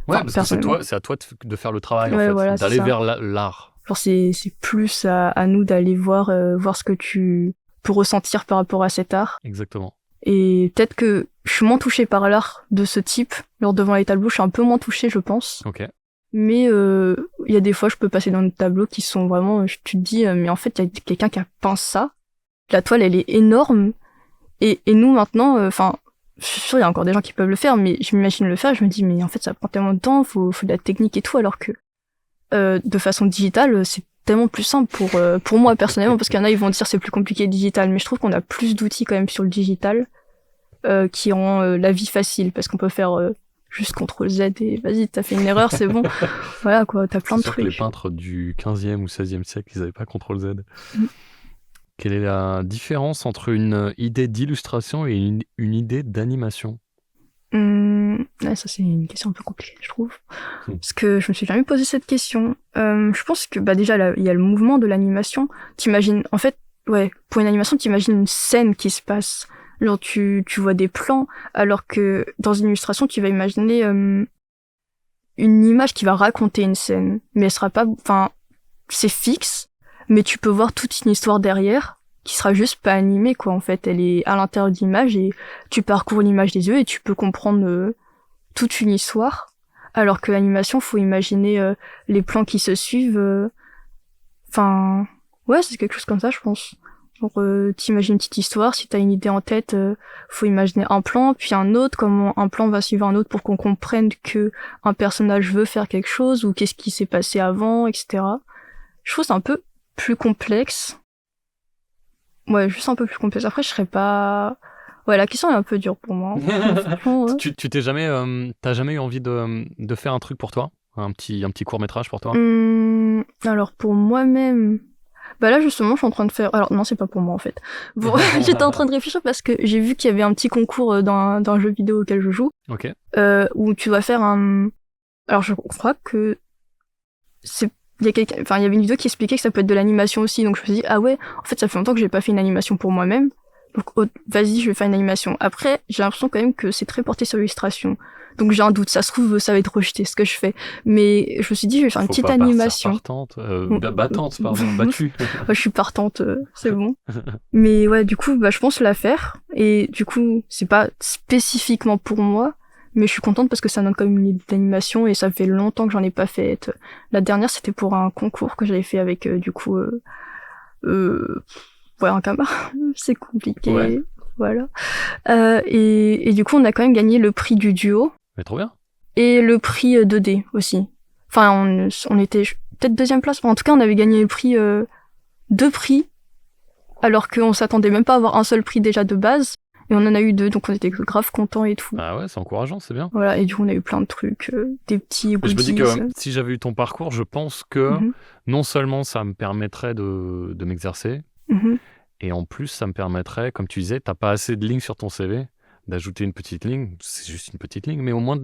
Parce que c'est à toi de faire le travail, en fait, voilà, d'aller vers l'art. Genre c'est plus à nous d'aller voir ce que tu peux ressentir par rapport à cet art. Exactement. Et peut-être que je suis moins touchée par l'art de ce type. Genre devant les tableaux, je suis un peu moins touchée, je pense. Ok. Mais il y a des fois, je peux passer dans des tableaux qui sont vraiment... tu te dis, mais en fait, il y a quelqu'un qui a peint ça. La toile, elle est énorme. Et nous, maintenant, je suis sûre, il y a encore des gens qui peuvent le faire, mais je m'imagine le faire, je me dis, mais en fait, ça prend tellement de temps, faut de la technique et tout, alors que de façon digitale, c'est tellement plus simple pour moi, personnellement, parce qu'il y en a, ils vont dire c'est plus compliqué digital, mais je trouve qu'on a plus d'outils quand même sur le digital qui rend la vie facile, parce qu'on peut faire... juste CTRL-Z et vas-y, t'as fait une erreur, c'est bon. Voilà, quoi, t'as plein de trucs. C'est sûr que les peintres du 15e ou 16e siècle, ils avaient pas CTRL-Z. Quelle est la différence entre une idée d'illustration et une idée d'animation? Ça, c'est une question un peu compliquée, je trouve. Parce que je me suis jamais posé cette question. Je pense que, déjà, il y a le mouvement de l'animation. T'imagines, en fait, pour une animation, t'imagines une scène qui se passe. Genre tu vois des plans, alors que dans une illustration, tu vas imaginer une image qui va raconter une scène. Mais elle sera pas... c'est fixe, mais tu peux voir toute une histoire derrière, qui sera juste pas animée, quoi, en fait. Elle est à l'intérieur de l'image, et tu parcours l'image des yeux, et tu peux comprendre toute une histoire. Alors que l'animation, faut imaginer les plans qui se suivent. C'est quelque chose comme ça, je pense. Genre, t'imagines une petite histoire, si t'as une idée en tête, faut imaginer un plan, puis un autre, comment un plan va suivre un autre pour qu'on comprenne que un personnage veut faire quelque chose, ou qu'est-ce qui s'est passé avant, etc. Je trouve que c'est un peu plus complexe. Juste un peu plus complexe. Après, je serais pas... la question est un peu dure pour moi. Tu t'es jamais... t'as jamais eu envie de faire un truc pour toi? Un petit court-métrage pour toi? Alors, pour moi-même... là, justement, je suis en train de faire... Alors, non, c'est pas pour moi, en fait. Bon, j'étais en train de réfléchir parce que j'ai vu qu'il y avait un petit concours dans un jeu vidéo auquel je joue. Ok. Où tu dois faire un... Alors, je crois que... il y avait une vidéo qui expliquait que ça peut être de l'animation aussi. Donc, je me suis dit, en fait, ça fait longtemps que j'ai pas fait une animation pour moi-même. Donc, vas-y, je vais faire une animation. Après, j'ai l'impression quand même que c'est très porté sur l'illustration. Donc j'ai un doute, ça se trouve, ça va être rejeté ce que je fais. Mais je me suis dit, je vais faire une petite animation. Partante, battante, pardon, battue. Je suis partante, c'est bon. Mais ouais, du coup, je pense la faire. Et du coup, c'est pas spécifiquement pour moi, mais je suis contente parce que ça donne comme une idée d'animation et ça fait longtemps que j'en ai pas fait. La dernière, c'était pour un concours que j'avais fait avec, un camarade. C'est compliqué. Ouais. Voilà. Et du coup, on a quand même gagné le prix du duo. Mais trop bien. Et le prix 2D aussi. Enfin, on était peut-être deuxième place. En tout cas, on avait gagné le prix, 2 prix, alors qu'on s'attendait même pas à avoir un seul prix déjà de base. Et on en a eu 2, donc on était grave contents et tout. Ah ouais, c'est encourageant, c'est bien. Voilà, et du coup, on a eu plein de trucs, des petits goodies. Je me dis que si j'avais eu ton parcours, je pense que non seulement ça me permettrait de m'exercer, et en plus, ça me permettrait, comme tu disais, t'as pas assez de lignes sur ton CV, d'ajouter une petite ligne, c'est juste une petite ligne, mais au moins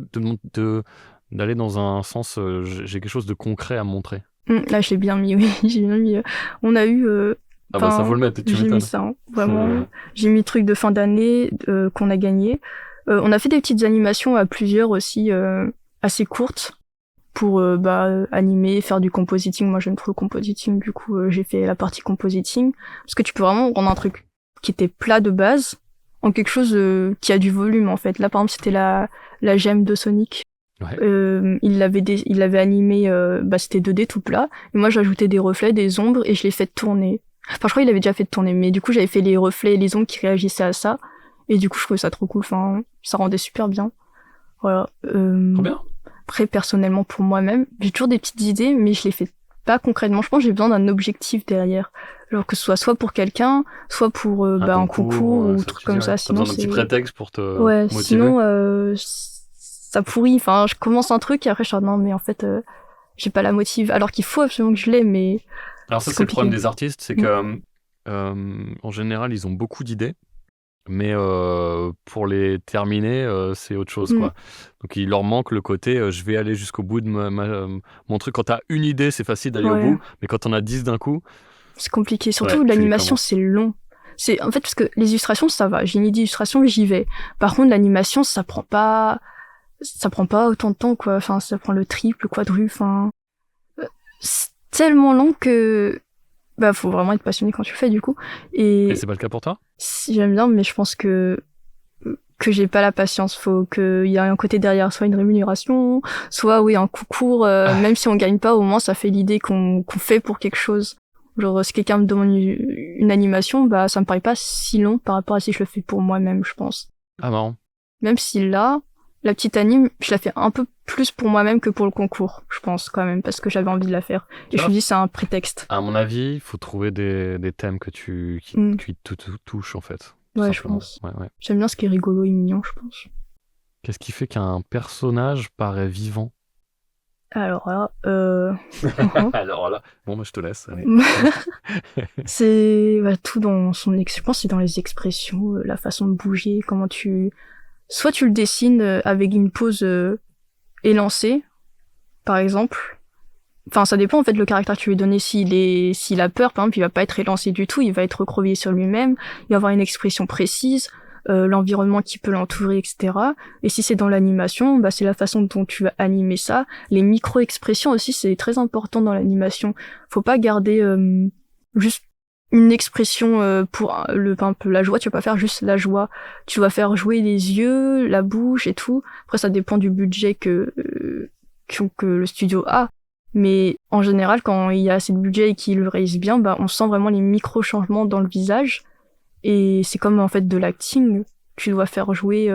d'aller dans un sens, j'ai quelque chose de concret à montrer. Là, je l'ai bien mis, oui, j'ai bien mis. On a eu... ça faut le mettre, tu m'étonnes. J'ai mis ça, vraiment. J'ai mis le truc de fin d'année qu'on a gagné. On a fait des petites animations à plusieurs aussi, assez courtes, pour animer, faire du compositing. Moi, j'aime trop le compositing, du coup, j'ai fait la partie compositing. Parce que tu peux vraiment rendre un truc qui était plat de base en quelque chose qui a du volume, en fait. Là, par exemple, c'était la gemme de Sonic. Ouais. Il l'avait animé, c'était 2D tout plat. Et moi, j'ajoutais des reflets, des ombres, et je l'ai fait tourner. Enfin, je crois qu'il avait déjà fait tourner, mais du coup, j'avais fait les reflets et les ombres qui réagissaient à ça. Et du coup, je trouvais ça trop cool. Enfin, ça rendait super bien. Voilà. Trop bien. Après, personnellement, pour moi-même, j'ai toujours des petites idées, mais je les fais pas concrètement. Je pense que j'ai besoin d'un objectif derrière. Genre que ce soit pour quelqu'un, soit pour un concours ou truc comme ça. Sinon, besoin d'un petit prétexte pour te motiver. Sinon, ça pourrit. Enfin, je commence un truc et après, je suis non, mais en fait, j'ai pas la motive. Alors qu'il faut absolument que je l'aie, mais... Alors ça, c'est le problème des artistes, c'est que en général, ils ont beaucoup d'idées, mais pour les terminer, c'est autre chose, quoi. Donc il leur manque le côté je vais aller jusqu'au bout de mon truc. Quand t'as une idée, c'est facile d'aller au bout, mais quand t'en as 10 d'un coup... C'est compliqué. Surtout l'animation, c'est long. C'est en fait parce que les illustrations, ça va. J'ai une idée d'illustration, j'y vais. Par contre, l'animation, ça prend pas autant de temps, quoi. Enfin, ça prend le triple, le quadruple. Enfin, c'est tellement long que faut vraiment être passionné quand tu le fais, du coup. Et c'est pas le cas pour toi? Si, j'aime bien, mais je pense que j'ai pas la patience. Faut qu'il y ait un côté derrière, soit une rémunération, soit un concours. Même si on gagne pas, au moins ça fait l'idée qu'on fait pour quelque chose. Genre si quelqu'un me demande une animation, ça me paraît pas si long par rapport à si je le fais pour moi-même, je pense. Ah marrant. Même si là, la petite anime, je la fais un peu plus pour moi-même que pour le concours, je pense quand même, parce que j'avais envie de la faire. Et je me dis c'est un prétexte. À mon avis, il faut trouver des thèmes qui te touchent en fait. Ouais, je pense. Ouais. J'aime bien ce qui est rigolo et mignon, je pense. Qu'est-ce qui fait qu'un personnage paraît vivant? Alors là, Alors là, bon, je te laisse. Allez. C'est tout dans son je pense, c'est dans les expressions, la façon de bouger, comment soit tu le dessines avec une pose élancée, par exemple. Enfin, ça dépend en fait le caractère que tu lui donner. S'il a peur, par exemple, il va pas être élancé du tout, il va être recroquevillé sur lui-même, il va avoir une expression précise. L'environnement qui peut l'entourer, etc. Et si c'est dans l'animation, c'est la façon dont tu vas animer ça. Les micro-expressions aussi, c'est très important dans l'animation. Faut pas garder juste une expression pour par exemple, la joie, tu vas pas faire juste la joie. Tu vas faire jouer les yeux, la bouche et tout. Après, ça dépend du budget que le studio a. Mais en général, quand il y a assez de budget et qu'il le réalise bien, on sent vraiment les micro-changements dans le visage. Et c'est comme en fait de l'acting, tu dois faire jouer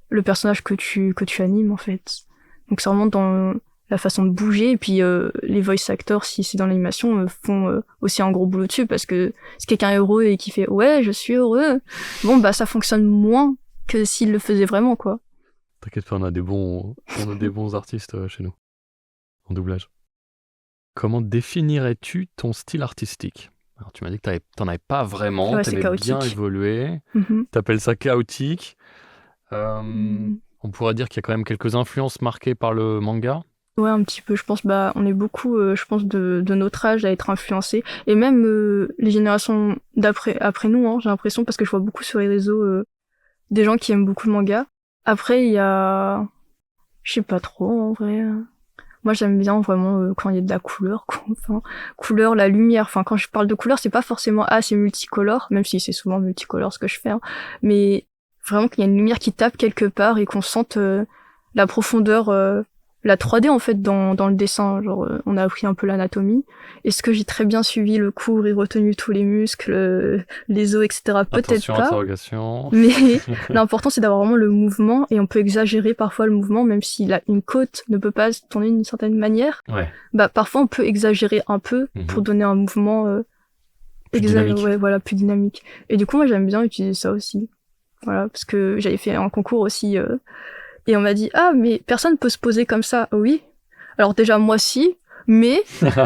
le personnage que tu animes en fait. Donc c'est vraiment dans la façon de bouger, et puis les voice actors, si c'est dans l'animation, font aussi un gros boulot dessus, parce que si quelqu'un est heureux et qui fait ouais je suis heureux, ça fonctionne moins que s'il le faisait vraiment, quoi. T'inquiète pas, on a des bons artistes chez nous en doublage. Comment définirais-tu ton style artistique? Alors, tu m'as dit que t'en avais pas vraiment, t'aimais bien évoluer. T'appelles ça chaotique. On pourrait dire qu'il y a quand même quelques influences marquées par le manga. Ouais, un petit peu. Je pense, on est beaucoup, je pense, de notre âge à être influencés. Et même les générations après nous, hein, j'ai l'impression, parce que je vois beaucoup sur les réseaux des gens qui aiment beaucoup le manga. Après, il y a Je sais pas trop, en vrai. Moi, j'aime bien vraiment quand il y a de la couleur, quoi. Enfin, couleur, la lumière. Enfin, quand je parle de couleur, c'est pas forcément c'est multicolore, même si c'est souvent multicolore ce que je fais. Hein. Mais vraiment qu'il y a une lumière qui tape quelque part et qu'on sente la profondeur, la 3D en fait dans le dessin. Genre, on a appris un peu l'anatomie. Est-ce que j'ai très bien suivi le cours et retenu tous les muscles, les os, etc. Peut-être Attention, pas. interrogation. Mais l'important, c'est d'avoir vraiment le mouvement, et on peut exagérer parfois le mouvement, même si une côte ne peut pas se tourner d'une certaine manière. Ouais. Bah, parfois, on peut exagérer un peu pour donner un mouvement plus dynamique. Ouais, voilà, plus dynamique. Et du coup, moi, j'aime bien utiliser ça aussi. Voilà, parce que j'avais fait un concours aussi, et on m'a dit, mais personne peut se poser comme ça. Oui. Alors déjà, moi, si, mais,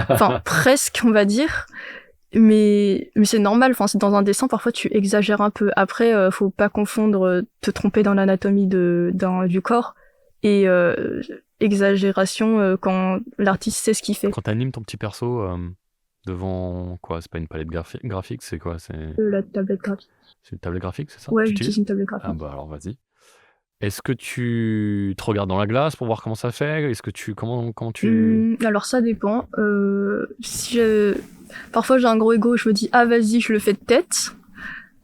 enfin, presque, on va dire. Mais c'est normal, enfin, c'est dans un dessin, parfois tu exagères un peu. Après, faut pas confondre te tromper dans l'anatomie du corps et exagération quand l'artiste sait ce qu'il fait. Quand t'animes ton petit perso devant quoi? C'est pas une palette graphique, c'est quoi? C'est La tablette graphique. c'est une tablette graphique, c'est ça? Ouais, j'utilise une tablette graphique. Ah bah alors vas-y. Est-ce que tu te regardes dans la glace pour voir comment ça fait? Est-ce que comment tu... Alors ça dépend. Parfois j'ai un gros ego, je me dis vas-y, je le fais de tête.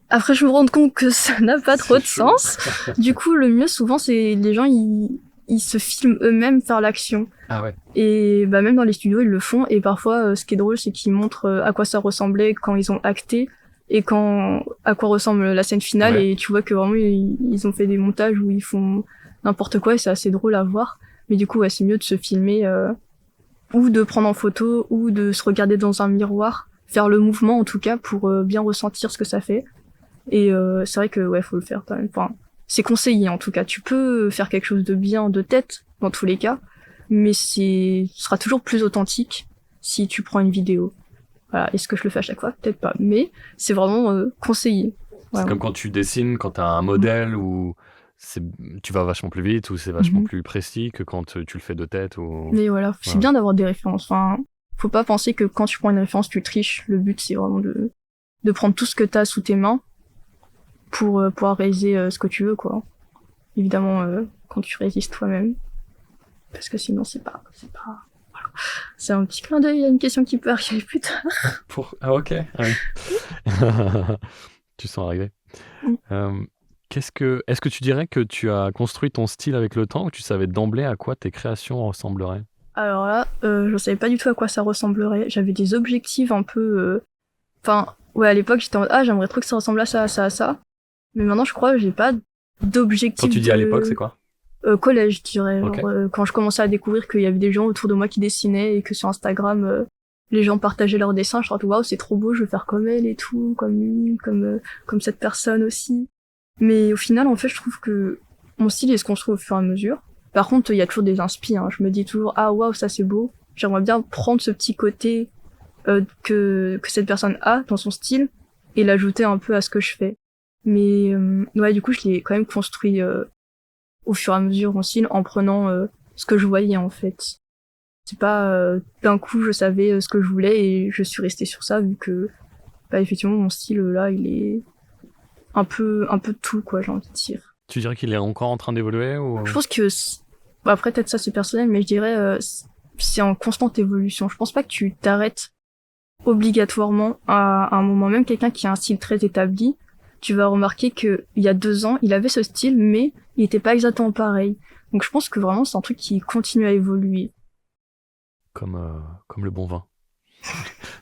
Après je me rends compte que ça n'a pas trop de sens. Du coup le mieux souvent c'est les gens ils se filment eux-mêmes faire l'action. Ah ouais. Et bah même dans les studios ils le font, et parfois ce qui est drôle c'est qu'ils montrent à quoi ça ressemblait quand ils ont acté et à quoi ressemble la scène finale, et tu vois que vraiment ils ont fait des montages où ils font n'importe quoi et c'est assez drôle à voir. Mais du coup ouais, c'est mieux de se filmer ou de prendre en photo ou de se regarder dans un miroir, faire le mouvement en tout cas pour bien ressentir ce que ça fait. Et c'est vrai que ouais, faut le faire quand même. Enfin, c'est conseillé en tout cas. Tu peux faire quelque chose de bien de tête dans tous les cas, mais ce sera toujours plus authentique si tu prends une vidéo. Voilà. Est-ce que je le fais à chaque fois? Peut-être pas, mais c'est vraiment conseillé. C'est comme quand tu dessines, quand t'as un modèle où tu vas vachement plus vite, ou c'est vachement plus précis que quand tu le fais de tête. Mais voilà, c'est bien d'avoir des références. Enfin, faut pas penser que quand tu prends une référence, tu triches. Le but, c'est vraiment de prendre tout ce que t'as sous tes mains pour pouvoir réaliser ce que tu veux, quoi. Évidemment, quand tu résistes toi-même. Parce que sinon, c'est pas... Voilà. C'est un petit clin d'œil à une question qui peut arriver plus tard. Ah ok. Ah oui. Tu sens arriver. Est-ce que tu dirais que tu as construit ton style avec le temps, ou tu savais d'emblée à quoi tes créations ressembleraient? Alors là, je savais pas du tout à quoi ça ressemblerait. J'avais des objectifs un peu... Enfin, ouais, à l'époque, j'étais en mode, j'aimerais trop que ça ressemble à ça, à ça, à ça. Mais maintenant, je crois que j'ai pas d'objectif. Quand tu dis à l'époque, c'est quoi? Collège, je dirais. Okay. Genre, quand je commençais à découvrir qu'il y avait des gens autour de moi qui dessinaient et que sur Instagram, les gens partageaient leurs dessins, je trouvais waouh, c'est trop beau, je veux faire comme elle et tout, comme lui, comme cette personne aussi. Mais au final, en fait, je trouve que mon style il se construit au fur et à mesure. Par contre, il y a toujours des inspi. Hein. Je me dis toujours waouh, ça c'est beau. J'aimerais bien prendre ce petit côté que cette personne a dans son style et l'ajouter un peu à ce que je fais. Mais ouais, du coup, je l'ai quand même construit au fur et à mesure mon style en prenant ce que je voyais en fait. C'est pas d'un coup je savais ce que je voulais et je suis restée sur ça, vu que effectivement mon style là il est un peu de tout, quoi, j'ai envie de dire. Tu dirais qu'il est encore en train d'évoluer ou... Je pense que après peut-être ça c'est personnel, mais je dirais c'est en constante évolution. Je pense pas que tu t'arrêtes obligatoirement à un moment. Même quelqu'un qui a un style très établi, tu vas remarquer que il y a 2 ans il avait ce style mais il était pas exactement pareil. Donc je pense que vraiment c'est un truc qui continue à évoluer. Comme le bon vin.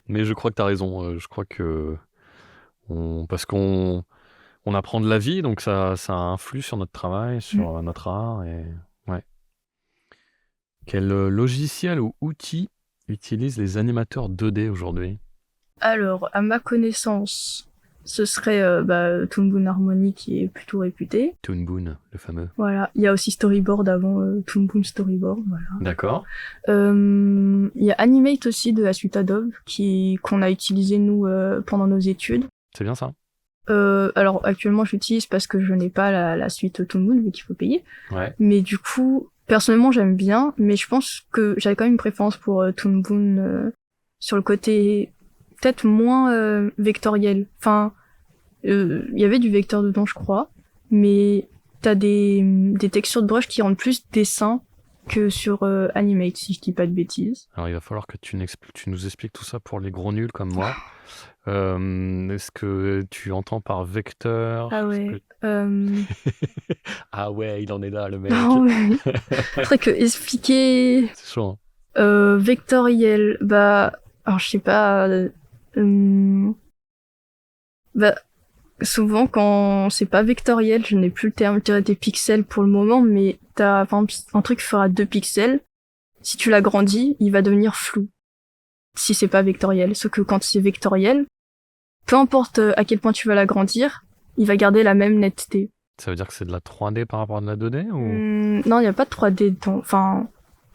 Mais je crois que t'as raison. Je crois que parce qu'on apprend de la vie, donc ça influe sur notre travail, sur notre art. Et ouais. Quel logiciel ou outil utilisent les animateurs 2D aujourd'hui? Alors, à ma connaissance, ce serait Toon Boom Harmony qui est plutôt réputé. Toon Boom, le fameux. Voilà, il y a aussi Storyboard avant, Toon Boom Storyboard, voilà. D'accord. Il y a Animate aussi de la suite Adobe qu'on a utilisé nous pendant nos études. C'est bien ça. Alors actuellement je l'utilise parce que je n'ai pas la suite Toon Boom vu qu'il faut payer. Ouais. Mais du coup, personnellement j'aime bien, mais je pense que j'avais quand même une préférence pour Toon Boom sur le côté peut-être moins vectoriel. Enfin, il y avait du vecteur dedans je crois, mais t'as des textures de brush qui rendent plus dessin que sur Animate, si je dis pas de bêtises. Alors, il va falloir que tu nous expliques tout ça pour les gros nuls comme moi. Est-ce que tu entends par vecteur? Ah ouais. Ah ouais, il en est là, le mec. Non, mais après que expliquer C'est chaud. vectoriel, alors je sais pas. Souvent quand c'est pas vectoriel, je n'ai plus le terme, je dirais des pixels pour le moment, mais par exemple, un truc fera 2 pixels. Si tu l'agrandis, il va devenir flou. Si c'est pas vectoriel. Sauf que quand c'est vectoriel, peu importe à quel point tu vas l'agrandir, il va garder la même netteté. Ça veut dire que c'est de la 3D par rapport à de la 2D ou... Non, il n'y a pas de 3D dedans. Enfin,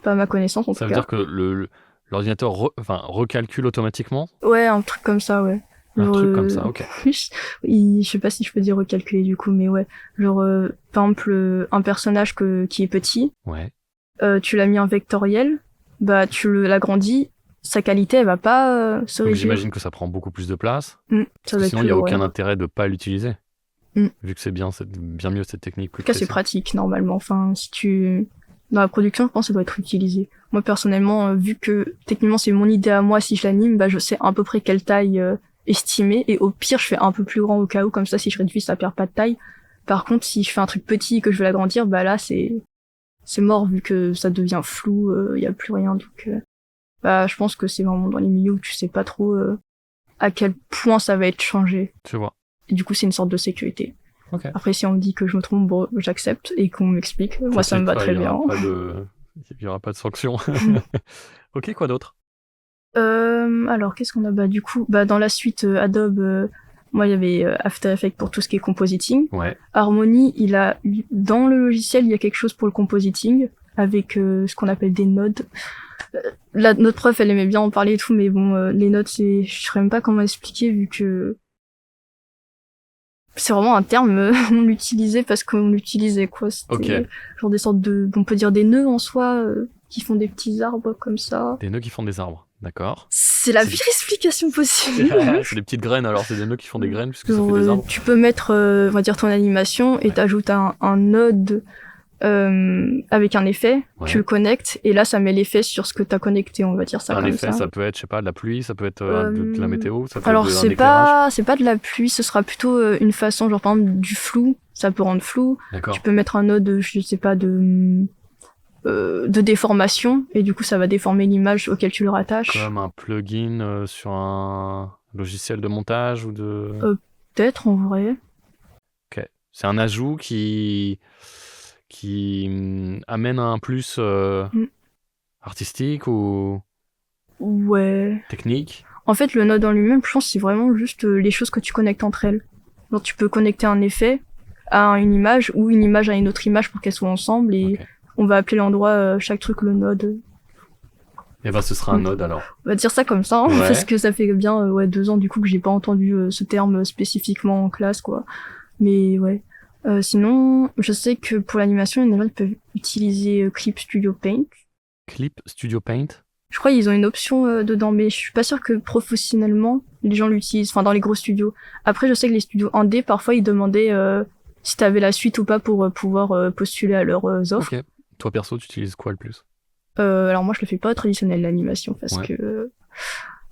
pas à ma connaissance en tout cas. Ça veut dire que l'ordinateur recalcule automatiquement? Ouais, un truc comme ça, ouais. Un truc comme ça, ok. Je sais pas si je peux dire recalculer du coup, mais ouais. Genre, par exemple, un personnage qui est petit, Ouais. tu l'as mis en vectoriel, tu l'agrandis, sa qualité, elle va pas se Donc réduire. j'imagine que ça prend beaucoup plus de place. Ça va Sinon, il n'y a aucun intérêt de pas l'utiliser. Vu que c'est bien mieux cette technique. En tout cas, c'est pratique, normalement. Enfin, dans la production, je pense que ça doit être utilisé. Moi, personnellement, vu que techniquement c'est mon idée à moi, si je l'anime, je sais à peu près quelle taille estimer, et au pire, je fais un peu plus grand au cas où, comme ça, si je réduis, ça perd pas de taille. Par contre, si je fais un truc petit et que je veux l'agrandir, là, c'est mort, vu que ça devient flou, y a plus rien, donc je pense que c'est vraiment dans les milieux où tu sais pas trop à quel point ça va être changé. Tu vois. Et du coup, c'est une sorte de sécurité. Okay. Après, si on me dit que je me trompe, j'accepte, et qu'on m'explique, moi ça me va très bien. Il n'y aura pas de sanction. Ok, quoi d'autre? Alors, qu'est-ce qu'on a? Du coup, dans la suite Adobe, moi il y avait After Effects pour tout ce qui est compositing. Ouais. Harmony, dans le logiciel, il y a quelque chose pour le compositing, avec ce qu'on appelle des nodes. Notre prof, elle aimait bien en parler et tout, mais bon, les nodes, je sais même pas comment expliquer, vu que c'est vraiment un terme on l'utilisait parce qu'on l'utilisait, quoi. C'était genre des sortes on peut dire des nœuds en soi, qui font des petits arbres comme ça. Des nœuds qui font des arbres, d'accord. C'est la pire explication possible. C'est des petites graines, alors c'est des nœuds qui font des graines puisque ça fait des arbres. Tu peux mettre, on va dire, ton animation et t'ajoutes un node avec un effet, tu le connectes et là ça met l'effet sur ce que t'as connecté, on va dire ça. Un comme effet, ça peut être, je sais pas, de la pluie, ça peut être de la météo, ça peut alors être c'est pas de la pluie, ce sera plutôt une façon, genre par exemple du flou, ça peut rendre flou. D'accord. Tu peux mettre un node, je sais pas, de déformation et du coup ça va déformer l'image auquel tu le rattaches. Comme un plugin sur un logiciel de montage ou de... Peut-être en vrai. Ok. C'est un ajout qui amène un plus artistique ou technique. En fait, le node en lui-même, je pense que c'est vraiment juste les choses que tu connectes entre elles. Donc tu peux connecter un effet à une image ou une image à une autre image pour qu'elles soient ensemble et on va appeler l'endroit, chaque truc, le node. Et ce sera un node alors. On va dire ça comme ça, parce que ça fait bien 2 ans du coup que j'ai pas entendu ce terme spécifiquement en classe, quoi. Mais ouais. Sinon, je sais que pour l'animation, les gens peuvent utiliser Clip Studio Paint. Clip Studio Paint? Je crois qu'ils ont une option dedans, mais je suis pas sûre que professionnellement, les gens l'utilisent, enfin dans les gros studios. Après, je sais que les studios indés, parfois, ils demandaient si t'avais la suite ou pas pour pouvoir postuler à leurs offres. Ok. Toi, perso, tu utilises quoi le plus? Alors moi, je le fais pas traditionnel, l'animation, parce que...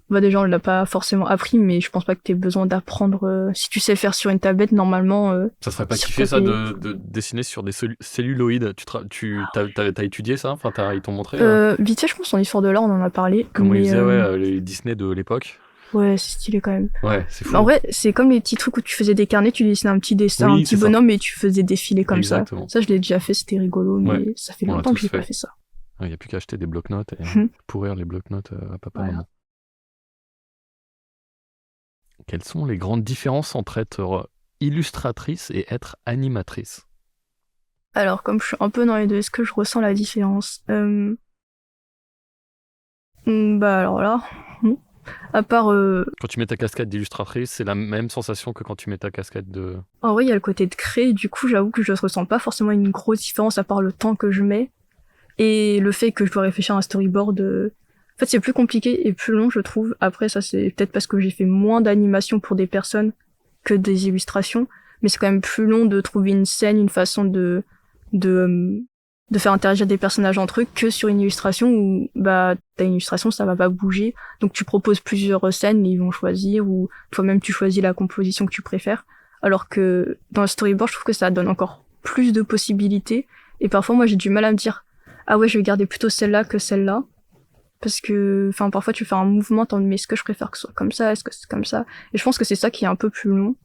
déjà, on l'a pas forcément appris, mais je pense pas que t'aies besoin d'apprendre. Si tu sais faire sur une tablette, normalement... ça serait pas kiffé, ça, de dessiner sur des celluloïdes? T'as étudié ça? Enfin, ils t'ont montré? Vite fait, je pense, en histoire de l'art, on en a parlé. Comme on disait, les Disney de l'époque. Ouais, c'est stylé quand même. Ouais, c'est fou. En vrai, c'est comme les petits trucs où tu faisais des carnets, tu dessinais un petit dessin, un petit bonhomme, et tu faisais défiler comme ça. Ça, je l'ai déjà fait, c'était rigolo, mais ça fait longtemps que j'ai pas fait ça. Il n'y a plus qu'à acheter des blocs-notes et pourrir les blocs-notes à papa-maman. Quelles sont les grandes différences entre être illustratrice et être animatrice? Alors, comme je suis un peu dans les deux, est-ce que je ressens la différence? Alors là... À part... Quand tu mets ta casquette d'illustratrice, c'est la même sensation que quand tu mets ta casquette de... En vrai, il y a le côté de créer, du coup, j'avoue que je ne ressens pas forcément une grosse différence à part le temps que je mets et le fait que je dois réfléchir à un storyboard. En fait, c'est plus compliqué et plus long, je trouve. Après, ça, c'est peut-être parce que j'ai fait moins d'animations pour des personnes que des illustrations, mais c'est quand même plus long de trouver une scène, une façon de de faire interagir des personnages entre eux que sur une illustration où bah t'as une illustration, ça va pas bouger. Donc tu proposes plusieurs scènes et ils vont choisir, ou toi-même tu choisis la composition que tu préfères. Alors que dans le storyboard, je trouve que ça donne encore plus de possibilités. Et parfois, moi, j'ai du mal à me dire, ah ouais, je vais garder plutôt celle-là que celle-là. Parce que, enfin, parfois, tu fais un mouvement, t'en dis, mais est-ce que je préfère que ce soit comme ça? Est-ce que c'est comme ça? Et je pense que c'est ça qui est un peu plus long.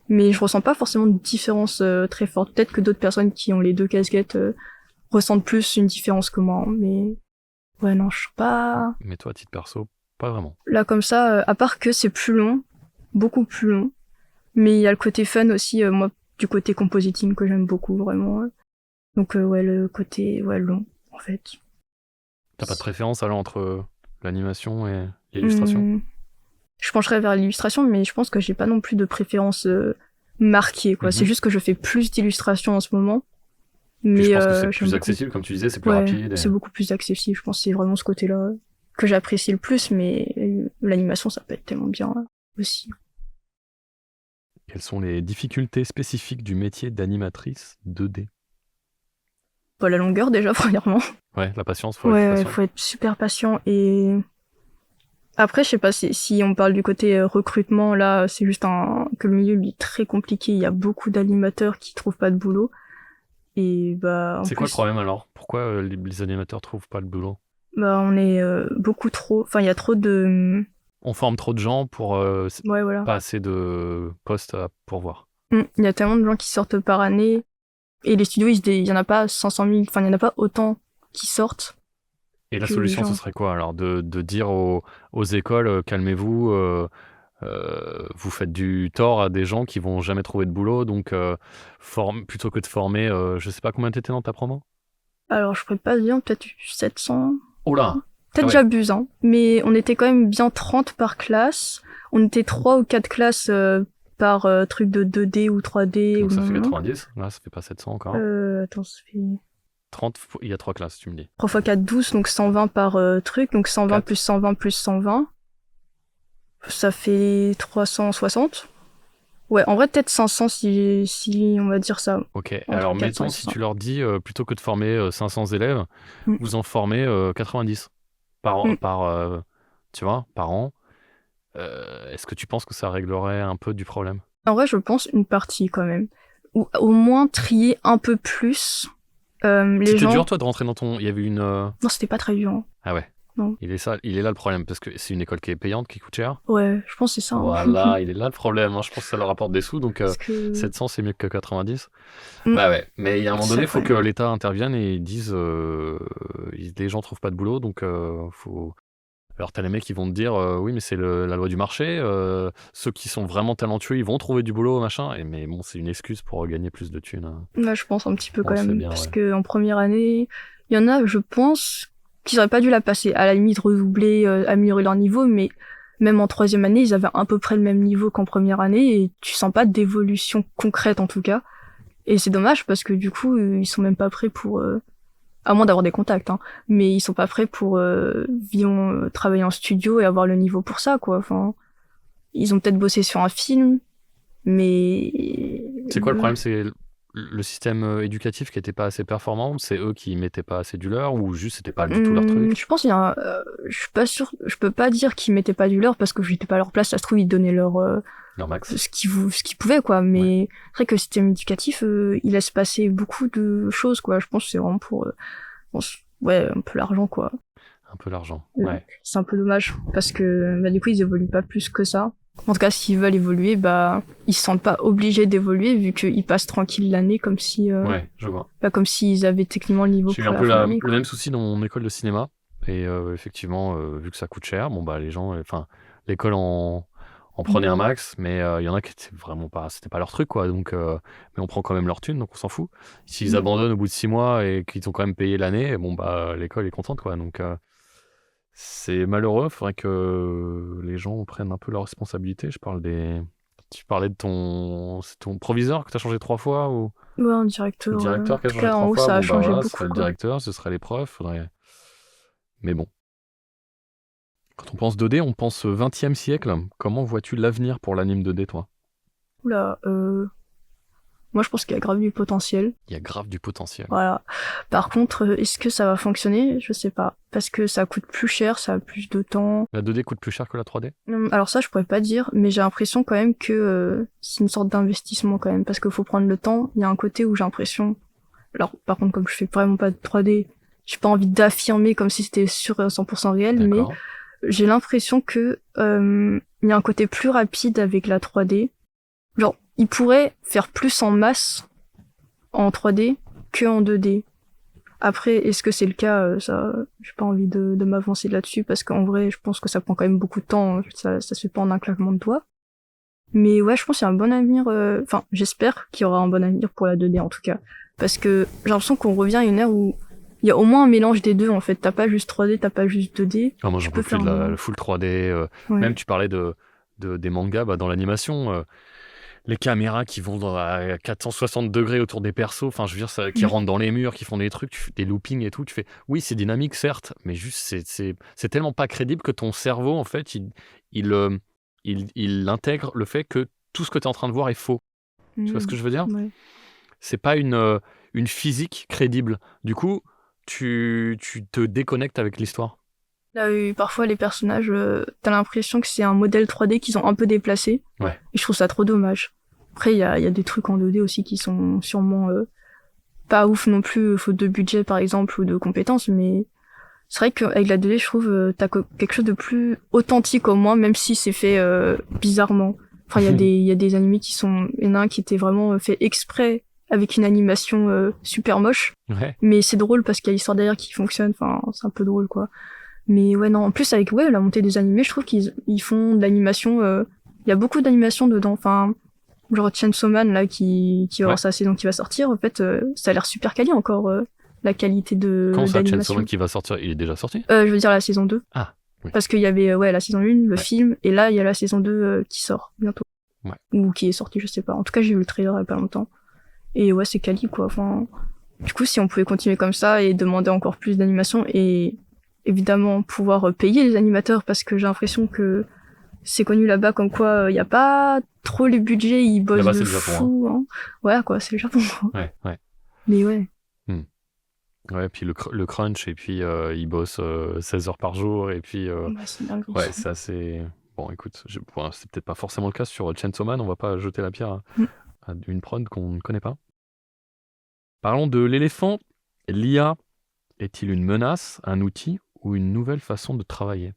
Mais je ressens pas forcément de différence très forte. Peut-être que d'autres personnes qui ont les deux casquettes ressentent plus une différence que moi. Mais, ouais, non, je sais pas. Mais toi, à titre perso, pas vraiment. Là, comme ça, à part que c'est plus long, beaucoup plus long. Mais il y a le côté fun aussi, moi, du côté compositing que j'aime beaucoup, vraiment. Donc, ouais, le côté, ouais, long, en fait. T'as pas de préférence alors entre l'animation et l'illustration? Je pencherais vers l'illustration, mais je pense que j'ai pas non plus de préférence marquée, quoi. C'est juste que je fais plus d'illustrations en ce moment. Mais puis je pense que c'est plus j'aime accessible, comme tu disais, c'est plus Ouais, rapide. Et... c'est beaucoup plus accessible. Je pense que c'est vraiment ce côté-là que j'apprécie le plus, mais l'animation, ça peut être tellement bien aussi. Quelles sont les difficultés spécifiques du métier d'animatrice 2D? Bah, la longueur, déjà, premièrement. Ouais, la patience, faut être Ouais, patient. faut être super patient. Et après, je sais pas si on parle du côté recrutement, là, c'est juste que le milieu, lui, est très compliqué. Il y a beaucoup d'animateurs qui trouvent pas de boulot. Et bah, en C'est quoi le plus, problème alors? Pourquoi les animateurs trouvent pas le boulot? bah, on est beaucoup trop. Enfin, il y a trop de. On forme trop de gens pour Ouais, voilà. pas assez de postes à pourvoir. Il y a tellement de gens qui sortent par année. Et les studios, il y en a pas 500 000. Enfin, il y en a pas autant qui sortent. Et la Que les solution, ce gens. serait quoi alors? De dire aux écoles, calmez-vous, vous faites du tort à des gens qui vont jamais trouver de boulot, donc plutôt que de former, je sais pas combien t'étais dans ta promo? Alors, je pourrais pas dire, peut-être 700. Oh là! Peut-être Ah ouais. j'abuse, hein. Mais on était quand même bien 30 par classe. On était 3 ou 4 classes par truc de 2D ou 3D. Donc ou ça fait non. 90, là ça fait pas 700 encore. Attends, ça fait 30, il y a 3 classes, tu me dis. 3 x 4, 12, donc 120 par truc. Donc 120 4. plus 120 plus 120. Ça fait 360. Ouais, en vrai, peut-être 500 si on va dire ça. Ok, Entre alors 400 mettons et si 500. tu leur dis, plutôt que de former 500 élèves, Mm. vous en formez 90 Mm. tu vois, par an. Est-ce que tu penses que ça réglerait un peu du problème? En vrai, je pense une partie quand même. Ou au moins trier un peu plus les C'était gens. dur toi de rentrer dans ton... Il y avait une... Non, c'était pas très dur. Hein. Ah ouais. Non. Il est là le problème, parce que c'est une école qui est payante, qui coûte cher. Ouais, je pense que c'est ça. Hein. Voilà, il est là le problème, hein. Je pense que ça leur rapporte des sous, donc Parce que 700 c'est mieux que 90. Mm. Bah ouais, mais il y a un moment Ça, donné, il faut ouais. que l'État intervienne et dise les gens trouvent pas de boulot, donc faut... Alors t'as les mecs qui vont te dire oui mais c'est la loi du marché, ceux qui sont vraiment talentueux ils vont trouver du boulot machin, mais bon c'est une excuse pour gagner plus de thunes. Hein. Là, je pense un petit peu On quand le sait même. bien, Parce ouais. que en première année, il y en a, je pense, qui auraient pas dû la passer. À la limite, redoubler, améliorer leur niveau, mais même en troisième année, ils avaient à peu près le même niveau qu'en première année et tu sens pas d'évolution concrète en tout cas. Et c'est dommage parce que du coup, ils sont même pas prêts pour, à moins d'avoir des contacts, hein, mais ils sont pas prêts pour, travailler en studio et avoir le niveau pour ça, quoi. Enfin, ils ont peut-être bossé sur un film, mais. C'est quoi le problème? C'est le système éducatif qui était pas assez performant, ou c'est eux qui mettaient pas assez du leur, ou juste c'était pas du tout leur truc? Je pense qu'il y a je suis pas sûre, je peux pas dire qu'ils mettaient pas du leur parce que j'étais pas à leur place, ça se trouve ils donnaient Leur max. ce qu'ils pouvaient quoi, mais c'est vrai que le système éducatif il laisse passer beaucoup de choses quoi, je pense que c'est vraiment pour ouais, un peu l'argent quoi. Un peu l'argent, ouais. C'est un peu dommage parce que bah, du coup ils évoluent pas plus que ça. En tout cas, s'ils veulent évoluer, bah ils se sentent pas obligés d'évoluer vu qu'ils passent tranquille l'année comme si Ouais, je vois. pas comme s'ils avaient techniquement le niveau J'ai eu pour un la peu fin de l'année, le même souci dans mon école de cinéma, et effectivement, vu que ça coûte cher, bon bah les gens, enfin l'école en prenait un max, mais il y en a qui étaient vraiment pas, c'était pas leur truc quoi, donc mais on prend quand même leur thune, donc on s'en fout. S'ils abandonnent au bout de 6 mois et qu'ils ont quand même payé l'année, bon bah l'école est contente quoi, donc c'est malheureux. Faudrait que les gens prennent un peu leurs responsabilités. Tu parlais de c'est ton proviseur que t'as changé 3 fois, ou Ouais, un le directeur. directeur qui En a tout changé cas, en 3 haut, fois, ça a bon bah changé voilà, ce beaucoup. serait le Quoi. directeur, ce serait les profs, faudrait... Mais bon. Quand on pense 2D, on pense 20e siècle. Comment vois-tu l'avenir pour l'anime 2D, toi? Oula, Moi, je pense qu'il y a grave du potentiel. Il y a grave du potentiel. Voilà. Par contre, est-ce que ça va fonctionner? Je sais pas. Parce que ça coûte plus cher, ça a plus de temps. La 2D coûte plus cher que la 3D? Alors ça, je pourrais pas dire, mais j'ai l'impression quand même que c'est une sorte d'investissement quand même, parce qu'il faut prendre le temps. Il y a un côté où j'ai l'impression... Alors, par contre, comme je fais vraiment pas de 3D, j'ai pas envie d'affirmer comme si c'était sur 100% réel, D'accord. mais j'ai l'impression que il y a un côté plus rapide avec la 3D. Genre, ils pourraient faire plus en masse en 3D que en 2D. Après, est-ce que c'est le cas? Ça, j'ai pas envie de m'avancer là-dessus parce qu'en vrai, je pense que ça prend quand même beaucoup de temps. Ça se fait pas en un claquement de doigts. Mais ouais, je pense qu'il y a un bon avenir. Enfin, j'espère qu'il y aura un bon avenir pour la 2D en tout cas, parce que j'ai l'impression qu'on revient à une ère où il y a au moins un mélange des deux en fait. T'as pas juste 3D, t'as pas juste 2D. Ah, moi, j'en peux plus de la full 3D. Ouais. Même, tu parlais des mangas dans l'animation. Les caméras qui vont à 460 degrés autour des persos, enfin, je veux dire, ça, qui rentrent dans les murs, qui font des trucs, des loopings et tout. Tu fais, oui, c'est dynamique, certes, mais juste, c'est tellement pas crédible que ton cerveau, en fait, il intègre le fait que tout ce que tu es en train de voir est faux. Tu vois ce que je veux dire? Ouais. C'est pas une physique crédible. Du coup, tu te déconnectes avec l'histoire. Là, parfois, les personnages, t'as l'impression que c'est un modèle 3D qu'ils ont un peu déplacé. Ouais. Et je trouve ça trop dommage. Après, il y a des trucs en 2D aussi qui sont sûrement pas ouf non plus, faute de budget, par exemple, ou de compétences, mais c'est vrai qu'avec la 2D, je trouve, t'as quelque chose de plus authentique au moins, même si c'est fait bizarrement. Enfin, il y a des animés qui sont... Il y en a un qui était vraiment fait exprès avec une animation super moche. Ouais. Mais c'est drôle parce qu'il y a l'histoire derrière qui fonctionne. Enfin, c'est un peu drôle, quoi. Mais ouais, non, en plus, avec la montée des animés, je trouve qu'ils font de l'animation... Il y a beaucoup d'animation dedans. Enfin, genre Chainsaw Man, là, qui va avoir sa saison qui va sortir. En fait, ça a l'air super quali encore, la qualité de Comment ça, d'animation. Chainsaw Man qui va sortir? Il est déjà sorti? Je veux dire la saison 2. Ah, oui. Parce qu'il y avait la saison 1, le film, et là, il y a la saison 2 qui sort bientôt. Ouais. Ou qui est sortie, je sais pas. En tout cas, j'ai vu le trailer il y a pas longtemps. Et ouais, c'est quali, quoi. Enfin, du coup, si on pouvait continuer comme ça et demander encore plus d'animation et évidemment pouvoir payer les animateurs, parce que j'ai l'impression que c'est connu là-bas comme quoi il y a pas trop les budgets, ils bossent là-bas, de c'est le Japon, fou. Hein. Ouais, quoi, c'est le Japon. Ouais. Mais ouais. Ouais, puis le crunch, et puis ils bossent 16 heures par jour, et puis... C'est dingue. ouais, c'est assez... Bon, écoute, c'est peut-être pas forcément le cas sur Chainsaw Man, on va pas jeter la pierre à une prod qu'on ne connaît pas. Parlons de l'éléphant. L'IA est-il une menace, un outil ou une nouvelle façon de travailler?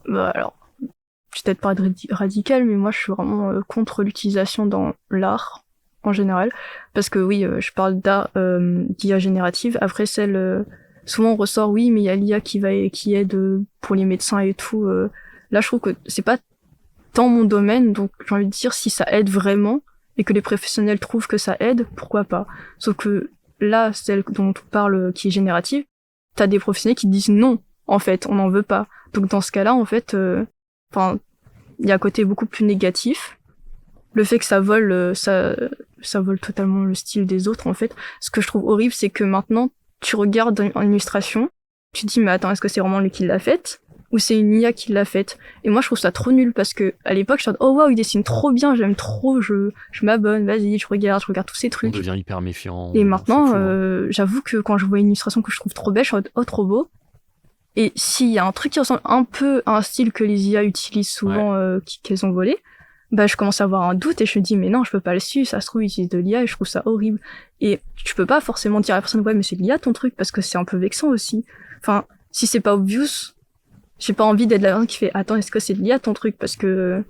Bah alors, peut-être pas radical, mais moi je suis vraiment contre l'utilisation dans l'art en général, parce que oui, je parle d'IA générative. Après celle, souvent on ressort oui, mais il y a l'IA qui aide pour les médecins et tout. Là, je trouve que c'est pas tant mon domaine, donc j'ai envie de dire si ça aide vraiment et que les professionnels trouvent que ça aide, pourquoi pas. Sauf que là, celle dont on parle qui est générative, t'as des professionnels qui disent non, en fait, on n'en veut pas. Donc dans ce cas-là, en fait, enfin, il y a un côté beaucoup plus négatif. Le fait que ça vole, ça vole totalement le style des autres, en fait. Ce que je trouve horrible, c'est que maintenant, tu regardes une illustration, tu te dis, mais attends, est-ce que c'est vraiment lui qui l'a faite? Ou c'est une IA qui l'a faite? Et moi, je trouve ça trop nul, parce que, à l'époque, je me disais, oh waouh, il dessine trop bien, j'aime trop, je m'abonne, vas-y, je regarde tous ces On trucs. devient hyper méfiant. Et maintenant, c'est fou, hein. j'avoue que quand je vois une illustration que je trouve trop belle, je suis en mode, oh, trop beau. Et s'il y a un truc qui ressemble un peu à un style que les IA utilisent souvent, qu'elles ont volé, bah, je commence à avoir un doute et je me dis, mais non, je peux pas le suivre, ça se trouve, ils utilisent de l'IA et je trouve ça horrible. Et tu peux pas forcément dire à la personne, ouais, mais c'est de l'IA ton truc, parce que c'est un peu vexant aussi. Enfin, si c'est pas obvious, j'ai pas envie d'être la personne qui fait, attends, est-ce que c'est de l'IA ton truc? Parce que,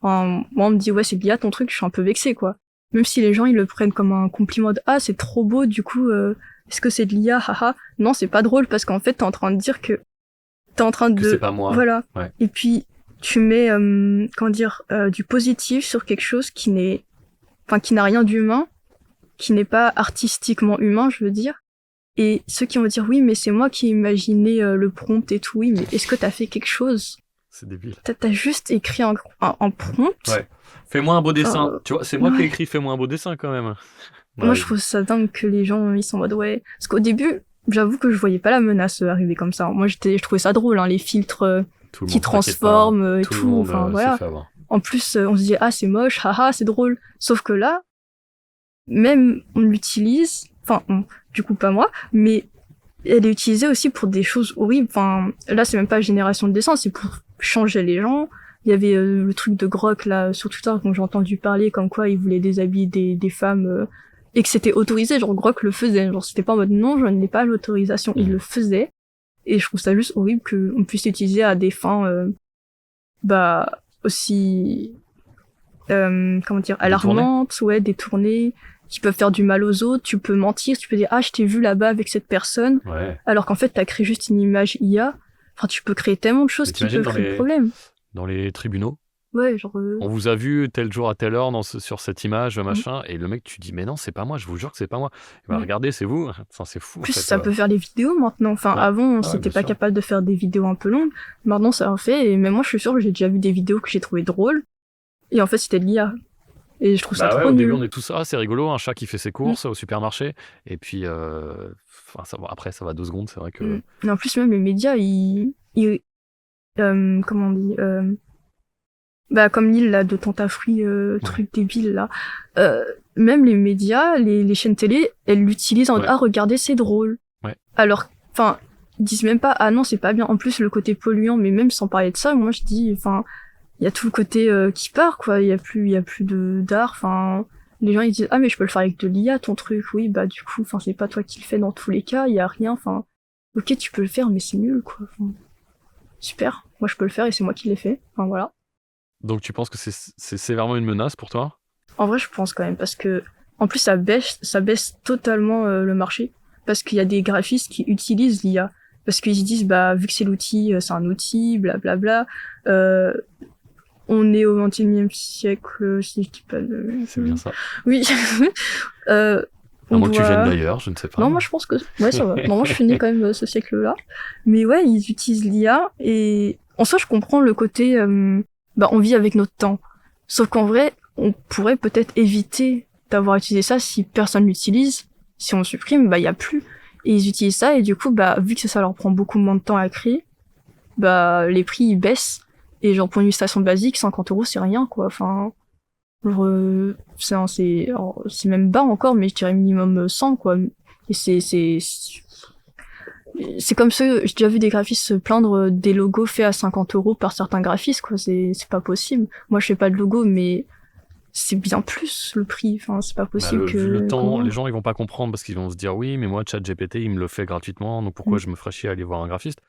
moi, on me dit, ouais, c'est de l'IA ton truc, je suis un peu vexée, quoi. Même si les gens, ils le prennent comme un compliment de, ah, c'est trop beau, du coup, est-ce que c'est de l'IA, haha. Non, c'est pas drôle, parce qu'en fait, t'es en train de dire que t'es en train de... c'est pas moi. Voilà. Ouais. Et puis, tu mets, du positif sur quelque chose qui n'a rien d'humain, qui n'est pas artistiquement humain, je veux dire. Et ceux qui vont dire, oui, mais c'est moi qui ai imaginé le prompt et tout, oui, mais est-ce que t'as fait quelque chose? C'est débile. T'as juste écrit un prompt. Ouais. Fais-moi un beau dessin. Tu vois, c'est moi qui ai écrit fais-moi un beau dessin quand même. Moi, je trouve ça dingue que les gens, ils sont en mode, ouais. Parce qu'au début, j'avoue que je voyais pas la menace arriver comme ça. Moi, je trouvais ça drôle, hein, les filtres qui transforment et tout. Enfin, voilà. En plus, on se dit, ah, c'est moche, haha, c'est drôle. Sauf que là, même on l'utilise, du coup pas moi, mais elle est utilisée aussi pour des choses horribles. Enfin, là, c'est même pas génération de dessin, c'est pour changer les gens. Il y avait le truc de Grok, là, sur Twitter, dont j'ai entendu parler, comme quoi il voulait déshabiller des femmes, et que c'était autorisé, genre Grok le faisait. Genre, c'était pas en mode non, je n'ai pas l'autorisation, il le faisait. Et je trouve ça juste horrible qu'on puisse l'utiliser à des fins, aussi, alarmantes, ouais, détournées, qui peuvent faire du mal aux autres. Tu peux mentir, tu peux dire je t'ai vu là-bas avec cette personne, alors qu'en fait t'as créé juste une image IA. Enfin, tu peux créer tellement de choses qui peuvent créer des problèmes. Dans les tribunaux, ouais, genre on vous a vu tel jour à telle heure sur cette image, machin, et le mec, tu dis mais non, c'est pas moi, je vous jure que c'est pas moi. Regardez, c'est vous. Enfin, c'est fou. En plus, ça peut faire des vidéos maintenant. Enfin, avant, c'était pas capable de faire des vidéos un peu longues. Maintenant, ça en fait. Et même moi, je suis sûre que j'ai déjà vu des vidéos que j'ai trouvées drôles. Et en fait, c'était de l'IA. Et je trouve ça trop au nul. début, on est tous c'est rigolo, un chat qui fait ses courses au supermarché. Et puis, après, ça va 2 secondes, c'est vrai que. Et en plus, même les médias, comment on dit, comme l'île là de Tantafruit, truc débile là. Même les médias, les chaînes télé, elles l'utilisent en regardez, c'est drôle. Alors, ils disent même pas non, c'est pas bien. En plus, le côté polluant, mais même sans parler de ça, moi je dis, il y a tout le côté qui part, quoi. Il y a plus d'art. Les gens ils disent mais je peux le faire avec de l'IA, ton truc. Oui, du coup, c'est pas toi qui le fais dans tous les cas. Il y a rien. Ok, tu peux le faire, mais c'est nul, quoi. Super. Moi, je peux le faire et c'est moi qui l'ai fait. Voilà. Donc, tu penses que c'est sévèrement une menace pour toi ? En vrai, je pense quand même, parce que en plus, ça baisse totalement le marché, parce qu'il y a des graphistes qui utilisent l'IA, parce qu'ils se disent vu que c'est l'outil, c'est un outil, blablabla. On est au XXIe siècle, si je dis pas de... C'est bien ça. Oui. À moins que tu viennes d'ailleurs, je ne sais pas. Non, moi je pense que... Ouais, ça va. Non, moi je suis née quand même ce siècle-là. Mais ouais, ils utilisent l'IA, et en soi, je comprends le côté... on vit avec notre temps. Sauf qu'en vrai, on pourrait peut-être éviter d'avoir utilisé ça si personne l'utilise. Si on supprime, il y a plus. Et ils utilisent ça, et du coup, vu que ça leur prend beaucoup moins de temps à créer, les prix ils baissent. Et genre pour une illustration basique, 50 € c'est rien, quoi. C'est même bas encore, mais je dirais minimum 100, quoi. Et c'est comme ça, j'ai déjà vu des graphistes se plaindre des logos faits à 50 € par certains graphistes, quoi. C'est pas possible. Moi, je fais pas de logo, mais c'est bien plus le prix. C'est pas possible que... Vu le temps, les gens, ils vont pas comprendre parce qu'ils vont se dire oui, mais moi, ChatGPT, il me le fait gratuitement, donc pourquoi je me ferais chier à aller voir un graphiste ?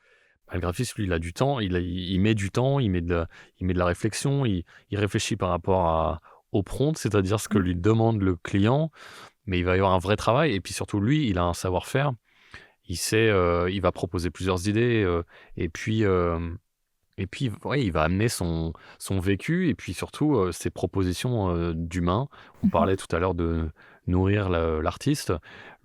Le graphiste, lui, il a du temps, il met du temps, il met de la réflexion, il réfléchit par rapport au prompt, c'est-à-dire ce que lui demande le client, mais il va y avoir un vrai travail, et puis surtout, lui, il a un savoir-faire, il sait, il va proposer plusieurs idées, et puis il va amener son vécu, et puis surtout, ses propositions d'humain. On parlait tout à l'heure de nourrir l'artiste.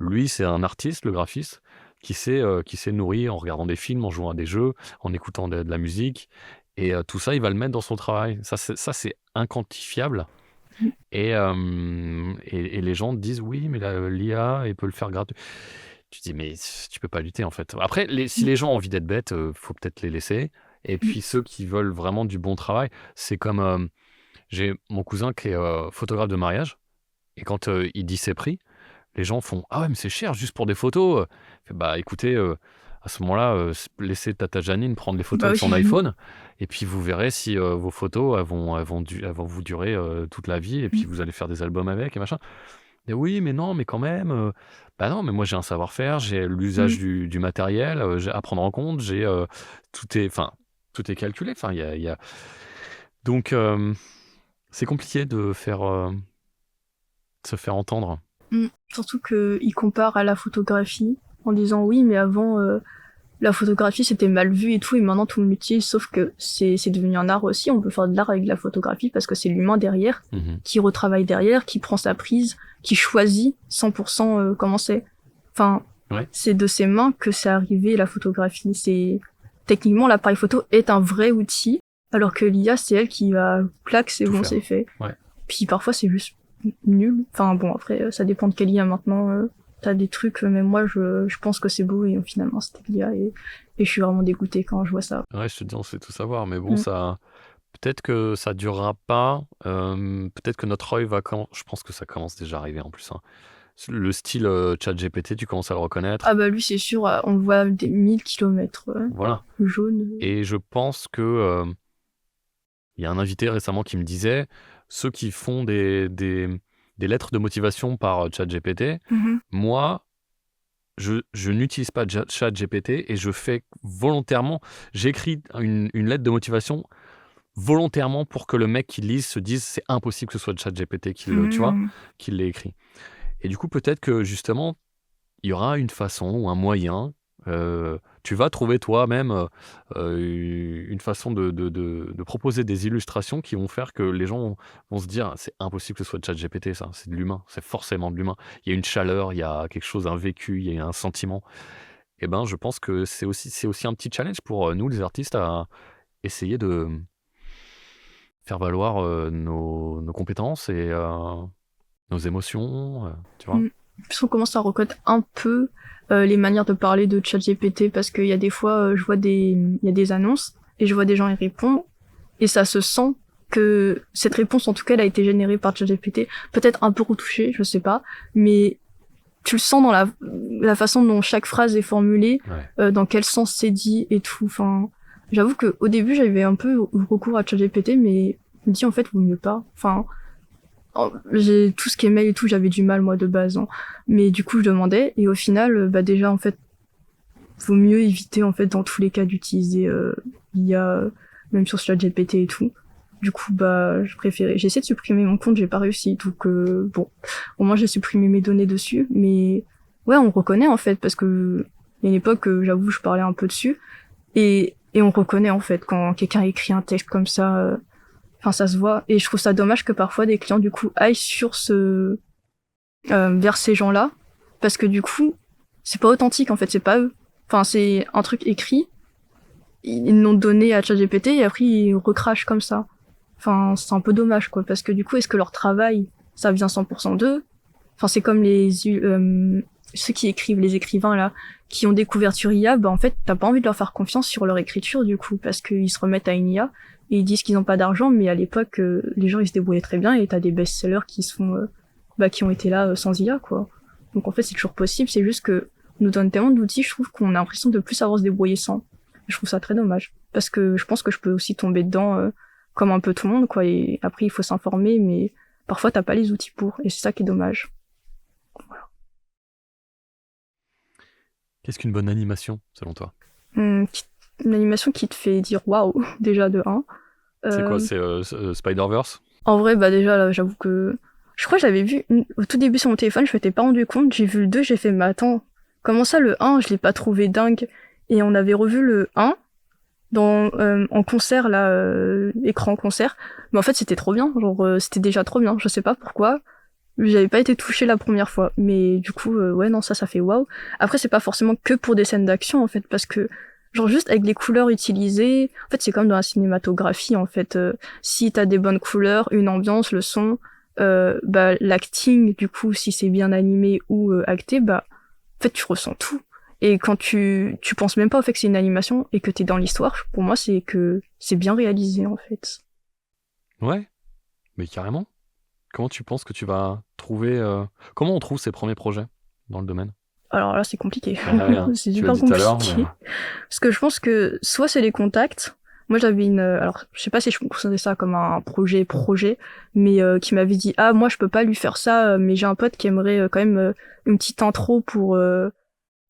Lui, c'est un artiste, le graphiste, qui s'est nourri en regardant des films, en jouant à des jeux, en écoutant de la musique. Et tout ça, il va le mettre dans son travail. Ça, c'est inquantifiable. Et les gens disent, oui, mais l'IA, elle peut le faire gratuit. Tu dis, mais tu peux pas lutter, en fait. Après, si les gens ont envie d'être bêtes, faut peut-être les laisser. Et puis, ceux qui veulent vraiment du bon travail, c'est comme... j'ai mon cousin qui est photographe de mariage. Et quand il dit ses prix, les gens font « Ah ouais, mais c'est cher, juste pour des photos !» Écoutez, à ce moment-là, laissez Tata Janine prendre les photos avec son iPhone, et puis vous verrez si vos photos elles vont vous durer toute la vie, et puis vous allez faire des albums avec, et machin. Et oui, mais non, mais quand même... non, mais moi j'ai un savoir-faire, j'ai l'usage du matériel, j'ai à prendre en compte, tout est calculé. Donc, c'est compliqué de se faire entendre. Surtout qu'ils comparent à la photographie en disant oui, mais avant la photographie c'était mal vu et tout, et maintenant tout le monde l'utilise, sauf que c'est devenu un art aussi. On peut faire de l'art avec la photographie parce que c'est l'humain derrière qui retravaille derrière, qui prend sa prise, qui choisit 100% comment c'est. C'est de ses mains que c'est arrivé, la photographie. Techniquement, l'appareil photo est un vrai outil, alors que l'IA, c'est elle qui va clac, c'est bon, c'est fait. Puis parfois c'est juste nul. Après, ça dépend de quelle IA maintenant. T'as des trucs, même moi, je pense que c'est beau, et finalement, c'était l'IA, et je suis vraiment dégoûtée quand je vois ça. Ouais, je te dis, on sait tout savoir, mais bon, ça Peut-être que ça durera pas. Peut-être que notre œil va je pense que ça commence déjà à arriver en plus, hein. Le style ChatGPT, tu commences à le reconnaître. Ah bah lui, c'est sûr, on le voit des 1000 kilomètres Voilà. jaune. Et je pense que il y a un invité récemment qui me disait, ceux qui font des lettres de motivation par ChatGPT, moi, je n'utilise pas ChatGPT et je fais volontairement, j'écris une lettre de motivation volontairement pour que le mec qui lise se dise c'est impossible que ce soit ChatGPT qui tu vois, qui l'ait écrit. Et du coup, peut-être que justement, il y aura une façon ou un moyen. Tu vas trouver toi-même une façon de proposer des illustrations qui vont faire que les gens vont se dire c'est impossible que ce soit ChatGPT, ça, c'est de l'humain, c'est forcément de l'humain. Il y a une chaleur, il y a quelque chose, un vécu, il y a un sentiment. Et ben, je pense que c'est aussi un petit challenge pour nous, les artistes, à essayer de faire valoir nos compétences et nos émotions, tu vois. Puisqu'on commence à reconnaître un peu les manières de parler de ChatGPT, parce qu'il y a des fois, je vois il y a des annonces et je vois des gens y répondre et ça se sent que cette réponse, en tout cas, elle a été générée par ChatGPT, peut-être un peu retouchée, je sais pas, mais tu le sens dans la façon dont chaque phrase est formulée, dans quel sens c'est dit et tout. Enfin, j'avoue que au début, j'avais un peu recours à ChatGPT, mais je me dis en fait, vaut mieux pas. Enfin, j'ai tout ce qui est mail et tout, j'avais du mal moi de base, hein. Mais du coup, je demandais et au final, bah déjà en fait, vaut mieux éviter en fait dans tous les cas d'utiliser l'IA, même sur ChatGPT et tout. Du coup, bah, j'ai essayé de supprimer mon compte, j'ai pas réussi. Donc, bon, au moins j'ai supprimé mes données dessus. Mais ouais, on reconnaît en fait, parce que il y a une époque, j'avoue, je parlais un peu dessus. Et on reconnaît en fait quand quelqu'un écrit un texte comme ça. Enfin, ça se voit. Et je trouve ça dommage que parfois des clients, du coup, aillent vers ces gens-là. Parce que du coup, c'est pas authentique en fait, c'est pas eux. Enfin, c'est un truc écrit. Ils l'ont donné à ChatGPT et après ils recrachent comme ça. Enfin, c'est un peu dommage, quoi, parce que du coup, est-ce que leur travail, ça vient 100% d'eux? Enfin, c'est comme ceux qui écrivent, les écrivains, là, qui ont des couvertures IA, bah, en fait, t'as pas envie de leur faire confiance sur leur écriture, du coup, parce qu'ils se remettent à une IA, et ils disent qu'ils n'ont pas d'argent, mais à l'époque, les gens, ils se débrouillaient très bien, et t'as des best-sellers qui ont été là sans IA, quoi. Donc, en fait, c'est toujours possible, c'est juste que on nous donne tellement d'outils, je trouve qu'on a l'impression de plus savoir se débrouiller sans. Je trouve ça très dommage. Parce que je pense que je peux aussi tomber dedans, comme un peu tout le monde, quoi. Et après, il faut s'informer, mais parfois, t'as pas les outils pour. Et c'est ça qui est dommage. Voilà. Qu'est-ce qu'une bonne animation, selon toi? Une animation qui te fait dire waouh, déjà de 1. C'est quoi? C'est Spider-Verse? En vrai, bah déjà, là, j'avoue que... Je crois que j'avais vu au tout début sur mon téléphone, je m'étais pas rendu compte. J'ai vu le 2, j'ai fait, mais attends, comment ça, le 1, je l'ai pas trouvé dingue? Et on avait revu le 1 en concert, là, écran concert. Mais en fait, c'était trop bien. Genre, c'était déjà trop bien. Je sais pas pourquoi. J'avais pas été touchée la première fois. Mais du coup, ouais, non, ça fait waouh. Après, c'est pas forcément que pour des scènes d'action, en fait, parce que, genre, juste avec les couleurs utilisées, en fait, c'est comme dans la cinématographie, en fait. Si t'as des bonnes couleurs, une ambiance, le son, bah, l'acting, du coup, si c'est bien animé ou acté, bah, en fait, tu ressens tout. Et quand tu penses même pas au fait que c'est une animation et que t'es dans l'histoire, pour moi, c'est que c'est bien réalisé, en fait. Ouais, mais carrément. Comment tu penses que tu vas trouver... Comment on trouve ses premiers projets dans le domaine? Alors là, c'est compliqué. C'est Tu super l'as dit tout à l'heure, compliqué. Parce que je pense que soit c'est les contacts. Moi, j'avais alors, je sais pas si je considérais ça comme un projet, mais qui m'avait dit, ah, moi, je peux pas lui faire ça, mais j'ai un pote qui aimerait quand même une petite intro pour...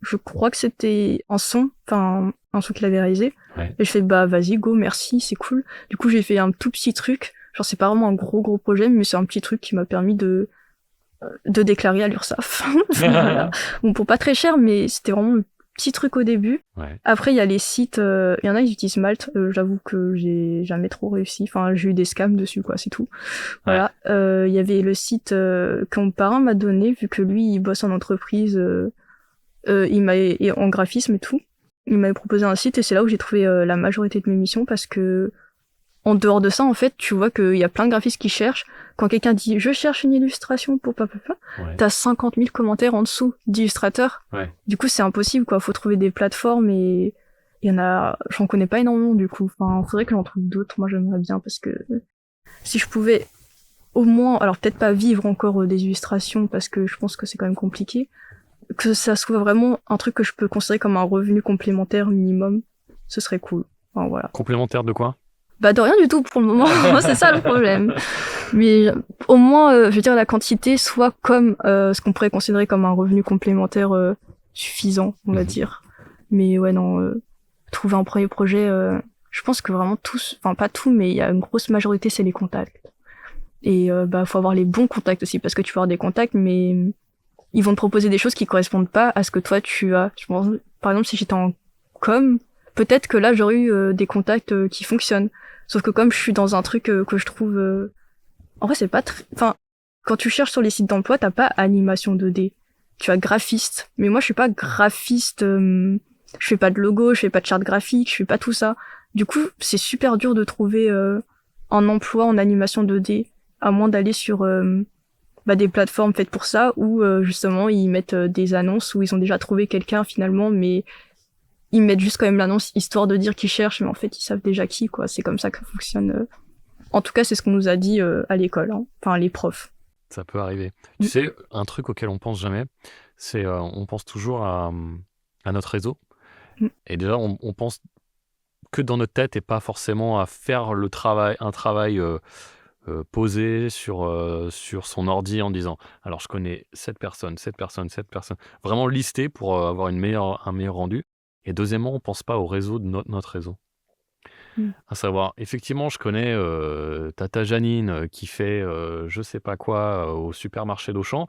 je crois que c'était un son qu'il avait réalisé. Ouais. Et je fais, bah, vas-y, go, merci, c'est cool. Du coup, j'ai fait un tout petit truc. Genre, c'est pas vraiment un gros projet, mais c'est un petit truc qui m'a permis de déclarer à l'URSSAF. Voilà. Bon, pour pas très cher, mais c'était vraiment un petit truc au début. Ouais. Après, il y a les sites, il y en a, ils utilisent Malte. J'avoue que j'ai jamais trop réussi. Enfin, j'ai eu des scams dessus, quoi, c'est tout. Voilà. Il y avait le site que mon parrain m'a donné, vu que lui, il bosse en entreprise, et en graphisme et tout. Il m'avait proposé un site et c'est là où j'ai trouvé la majorité de mes missions, parce que en dehors de ça, en fait, tu vois qu'il y a plein de graphistes qui cherchent. Quand quelqu'un dit « je cherche une illustration pour papa », t'as 50 000 commentaires en dessous d'illustrateurs. Ouais. Du coup, c'est impossible, quoi. Faut trouver des plateformes et Il y en a, j'en connais pas énormément du coup. Enfin, faudrait que j'en trouve d'autres. Moi, j'aimerais bien parce que si je pouvais au moins, alors peut-être pas vivre encore des illustrations parce que je pense que c'est quand même compliqué, que ça soit vraiment un truc que je peux considérer comme un revenu complémentaire minimum, ce serait cool. Enfin, voilà. Complémentaire de quoi? Bah de rien du tout pour le moment, c'est ça le problème. Mais au moins, je veux dire, la quantité soit comme ce qu'on pourrait considérer comme un revenu complémentaire suffisant, on va dire. Mais ouais, non, trouver un premier projet, je pense que vraiment tous, enfin pas tout, mais il y a une grosse majorité, c'est les contacts. Et bah faut avoir les bons contacts aussi, parce que tu peux avoir des contacts, mais ils vont te proposer des choses qui correspondent pas à ce que toi tu as. Je pense, par exemple, si j'étais en com, peut-être que là j'aurais eu des contacts qui fonctionnent. Sauf que comme je suis dans un truc que je trouve, en vrai c'est pas enfin, quand tu cherches sur les sites d'emploi, t'as pas animation 2D, tu as graphiste. Mais moi je suis pas graphiste, je fais pas de logo, je fais pas de charte graphique, je fais pas tout ça. Du coup c'est super dur de trouver un emploi en animation 2D, à moins d'aller sur des plateformes faites pour ça, où justement ils mettent des annonces où ils ont déjà trouvé quelqu'un finalement, mais ils mettent juste quand même l'annonce histoire de dire qu'ils cherchent, mais en fait ils savent déjà qui, quoi. C'est comme ça que ça fonctionne. En tout cas, c'est ce qu'on nous a dit à l'école, hein. Enfin les profs. Ça peut arriver. Tu sais, un truc auquel on pense jamais, c'est on pense toujours à notre réseau. Et déjà, on pense que dans notre tête et pas forcément à faire un travail posé sur son ordi en disant alors je connais cette personne, cette personne, cette personne. Vraiment lister pour avoir un meilleur rendu. Et deuxièmement, on pense pas au réseau de notre réseau. À savoir, effectivement, je connais Tata Janine qui fait je sais pas quoi au supermarché d'Auchan,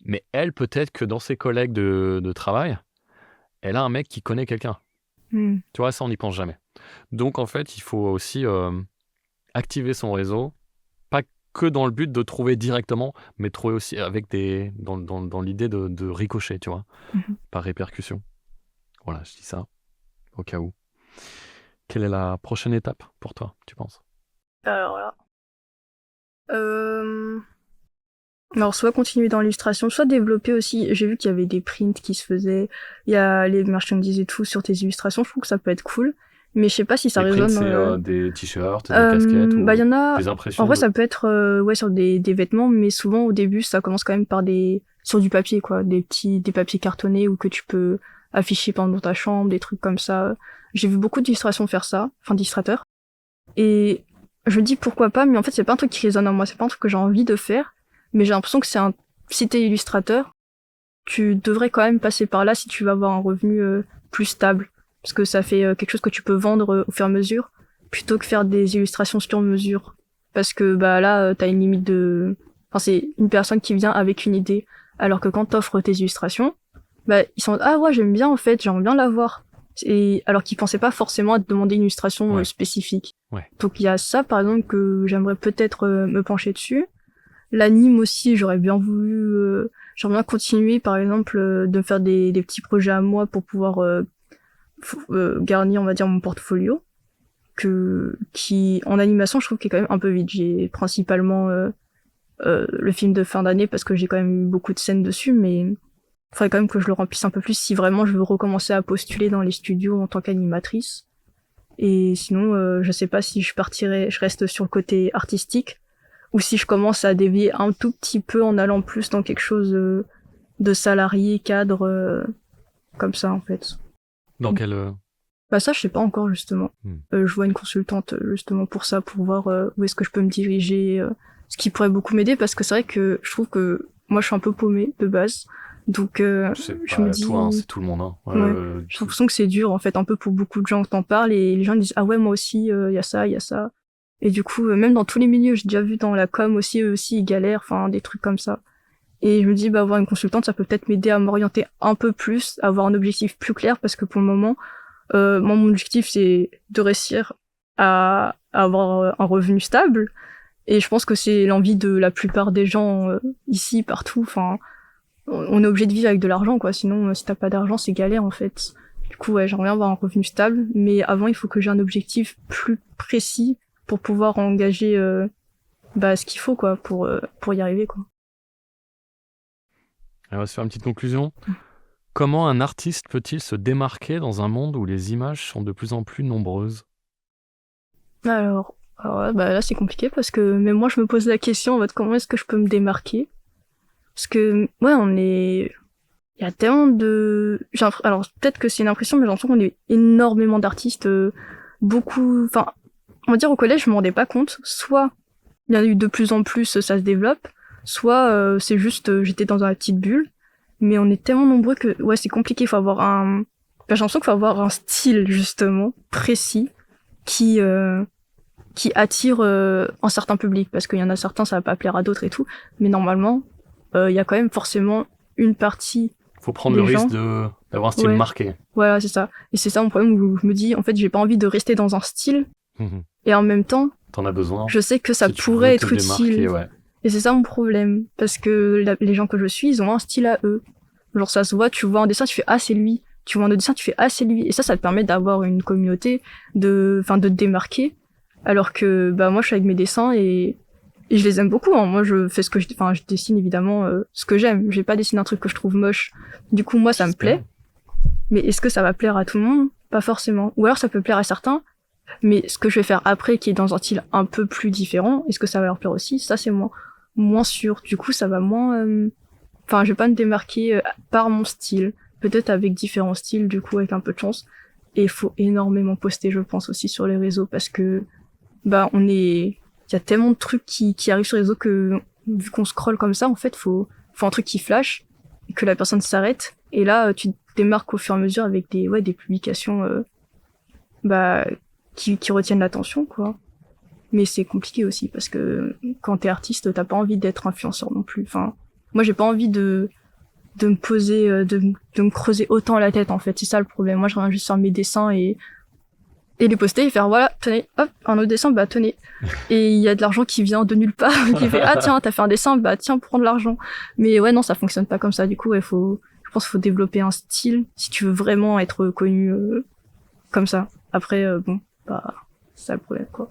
mais elle, peut-être que dans ses collègues de travail, elle a un mec qui connaît quelqu'un. Tu vois, ça, on n'y pense jamais. Donc, en fait, il faut aussi activer son réseau, pas que dans le but de trouver directement, mais trouver aussi avec dans l'idée de ricocher, tu vois, par répercussion. Voilà, je dis ça au cas où. Quelle est la prochaine étape pour toi, tu penses? Alors là. Alors, soit continuer dans l'illustration, soit développer aussi. J'ai vu qu'il y avait des prints qui se faisaient. Il y a les merchandises et tout sur tes illustrations. Je trouve que ça peut être cool. Mais je sais pas si ça Les résonne. prints, c'est des t-shirts, des casquettes ou y en a. des impressions. En vrai, ça peut être sur des vêtements, mais souvent au début, ça commence quand même par sur du papier, quoi, des papiers cartonnés ou que tu peux afficher dans ta chambre, des trucs comme ça. J'ai vu beaucoup d'illustrations faire ça, enfin d'illustrateurs. Et je me dis pourquoi pas, mais en fait c'est pas un truc qui résonne en moi, c'est pas un truc que j'ai envie de faire. Mais j'ai l'impression que si t'es illustrateur, tu devrais quand même passer par là si tu veux avoir un revenu plus stable. Parce que ça fait quelque chose que tu peux vendre au fur et à mesure, plutôt que faire des illustrations sur mesure. Parce que là, t'as une limite de... Enfin, c'est une personne qui vient avec une idée. Alors que quand t'offres tes illustrations, ils sont ah ouais, j'aime bien en fait, j'aimerais bien l'avoir. Et alors qu'ils pensaient pas forcément à te demander une illustration spécifique. Ouais. Donc il y a ça par exemple que j'aimerais peut-être me pencher dessus. L'anime aussi, j'aurais bien continuer par exemple de faire des petits projets à moi pour pouvoir garnir on va dire mon portfolio qui en animation je trouve qu'il est quand même un peu vide. J'ai principalement le film de fin d'année parce que j'ai quand même eu beaucoup de scènes dessus, mais il faudrait quand même que je le remplisse un peu plus si vraiment je veux recommencer à postuler dans les studios en tant qu'animatrice. Et sinon je sais pas si je reste sur le côté artistique ou si je commence à dévier un tout petit peu en allant plus dans quelque chose de salarié, cadre, comme ça en fait. Dans quel... ça je sais pas encore justement. Je vois une consultante justement pour ça, pour voir où est-ce que je peux me diriger, ce qui pourrait beaucoup m'aider parce que c'est vrai que je trouve que moi je suis un peu paumée de base. Donc je me dis... toi, hein, c'est tout le monde. Hein. J'ai l'impression que c'est dur en fait, un peu pour beaucoup de gens que t'en parles et les gens disent ah ouais moi aussi y a ça, y a ça. Et du coup, même dans tous les milieux, j'ai déjà vu dans la com aussi, eux aussi, ils galèrent, enfin, des trucs comme ça. Et je me dis, avoir une consultante, ça peut peut-être m'aider à m'orienter un peu plus, à avoir un objectif plus clair, parce que pour le moment, moi, mon objectif, c'est de réussir à avoir un revenu stable. Et je pense que c'est l'envie de la plupart des gens ici, partout. Enfin, on est obligé de vivre avec de l'argent, quoi. Sinon, si t'as pas d'argent, c'est galère, en fait. Du coup, ouais, j'aimerais bien avoir un revenu stable. Mais avant, il faut que j'ai un objectif plus précis pour pouvoir engager ce qu'il faut quoi pour y arriver quoi. On va se faire une petite conclusion. Comment un artiste peut-il se démarquer dans un monde où les images sont de plus en plus nombreuses? Alors ouais, bah là c'est compliqué parce que même moi je me pose la question en mode comment est-ce que je peux me démarquer? Parce que ouais il y a tellement de alors peut-être que c'est une impression mais j'ai l'impression qu'on est énormément d'artistes, beaucoup, enfin on va dire au collège je m'en rendais pas compte, soit il y en a eu de plus en plus, ça se développe, soit c'est juste j'étais dans une petite bulle, mais on est tellement nombreux que ouais c'est compliqué, faut avoir j'ai l'impression qu'il faut avoir un style justement précis qui attire un certain public, parce qu'il y en a certains ça va pas plaire à d'autres et tout, mais normalement il y a quand même forcément une partie Faut prendre le des gens. risque d'avoir un style Ouais. marqué. Voilà, c'est ça. Et c'est ça mon problème, où je me dis en fait j'ai pas envie de rester dans un style Mhm. et en même temps T'en as besoin. je sais que ça Si tu pourrait veux te être utile. démarquer, ouais. Et c'est ça mon problème, parce que les gens que je suis, ils ont un style à eux. Genre ça se voit, tu vois un dessin, tu fais ah c'est lui. Tu vois un autre dessin, tu fais ah c'est lui. Et ça te permet d'avoir une communauté, de te démarquer. Alors que bah moi je suis avec mes dessins et je les aime beaucoup. Hein. Moi je fais ce que je dessine évidemment ce que j'aime. Je vais pas dessiner un truc que je trouve moche. Du coup moi ça me plaît. Mais est-ce que ça va plaire à tout le monde? Pas forcément. Ou alors ça peut plaire à certains. Mais ce que je vais faire après, qui est dans un style un peu plus différent, est-ce que ça va leur plaire aussi? Ça, c'est moins sûr. Du coup, ça va moins... Enfin, je vais pas me démarquer par mon style. Peut-être avec différents styles, du coup, avec un peu de chance. Et il faut énormément poster, je pense, aussi sur les réseaux, parce que, bah, il y a tellement de trucs qui arrivent sur les réseaux que, vu qu'on scrolle comme ça, en fait, faut un truc qui flash, et que la personne s'arrête. Et là, tu te démarques au fur et à mesure avec des publications, qui retiennent l'attention, quoi. Mais c'est compliqué aussi, parce que quand t'es artiste, t'as pas envie d'être influenceur non plus. Enfin, moi, j'ai pas envie de me poser, de me creuser autant la tête, en fait. C'est ça le problème. Moi, je reviens juste faire mes dessins et les poster et faire voilà, tenez, hop, un autre dessin, bah tenez. Et il y a de l'argent qui vient de nulle part, qui fait ah tiens, t'as fait un dessin, bah tiens, prends de l'argent. Mais ouais, non, ça fonctionne pas comme ça. Du coup, je pense qu'il faut développer un style si tu veux vraiment être connu comme ça. Après, bon, bah, c'est ça le problème, quoi.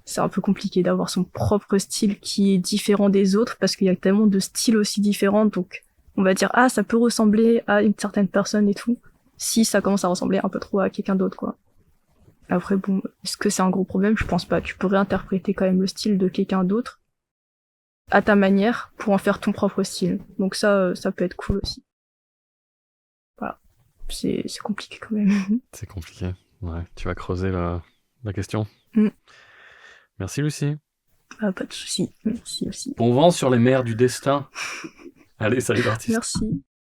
C'est un peu compliqué d'avoir son propre style qui est différent des autres parce qu'il y a tellement de styles aussi différents. Donc, on va dire, ah, ça peut ressembler à une certaine personne et tout. Si ça commence à ressembler un peu trop à quelqu'un d'autre, quoi. Après, bon, est-ce que c'est un gros problème? Je pense pas. Tu pourrais interpréter quand même le style de quelqu'un d'autre à ta manière pour en faire ton propre style. Donc ça peut être cool aussi. Voilà. C'est compliqué quand même. C'est compliqué. Ouais, tu vas creuser la question. Mm. Merci Lucie. Pas de souci. Merci aussi. Bon vent sur les mers du destin. Allez, salut l'artiste. Merci.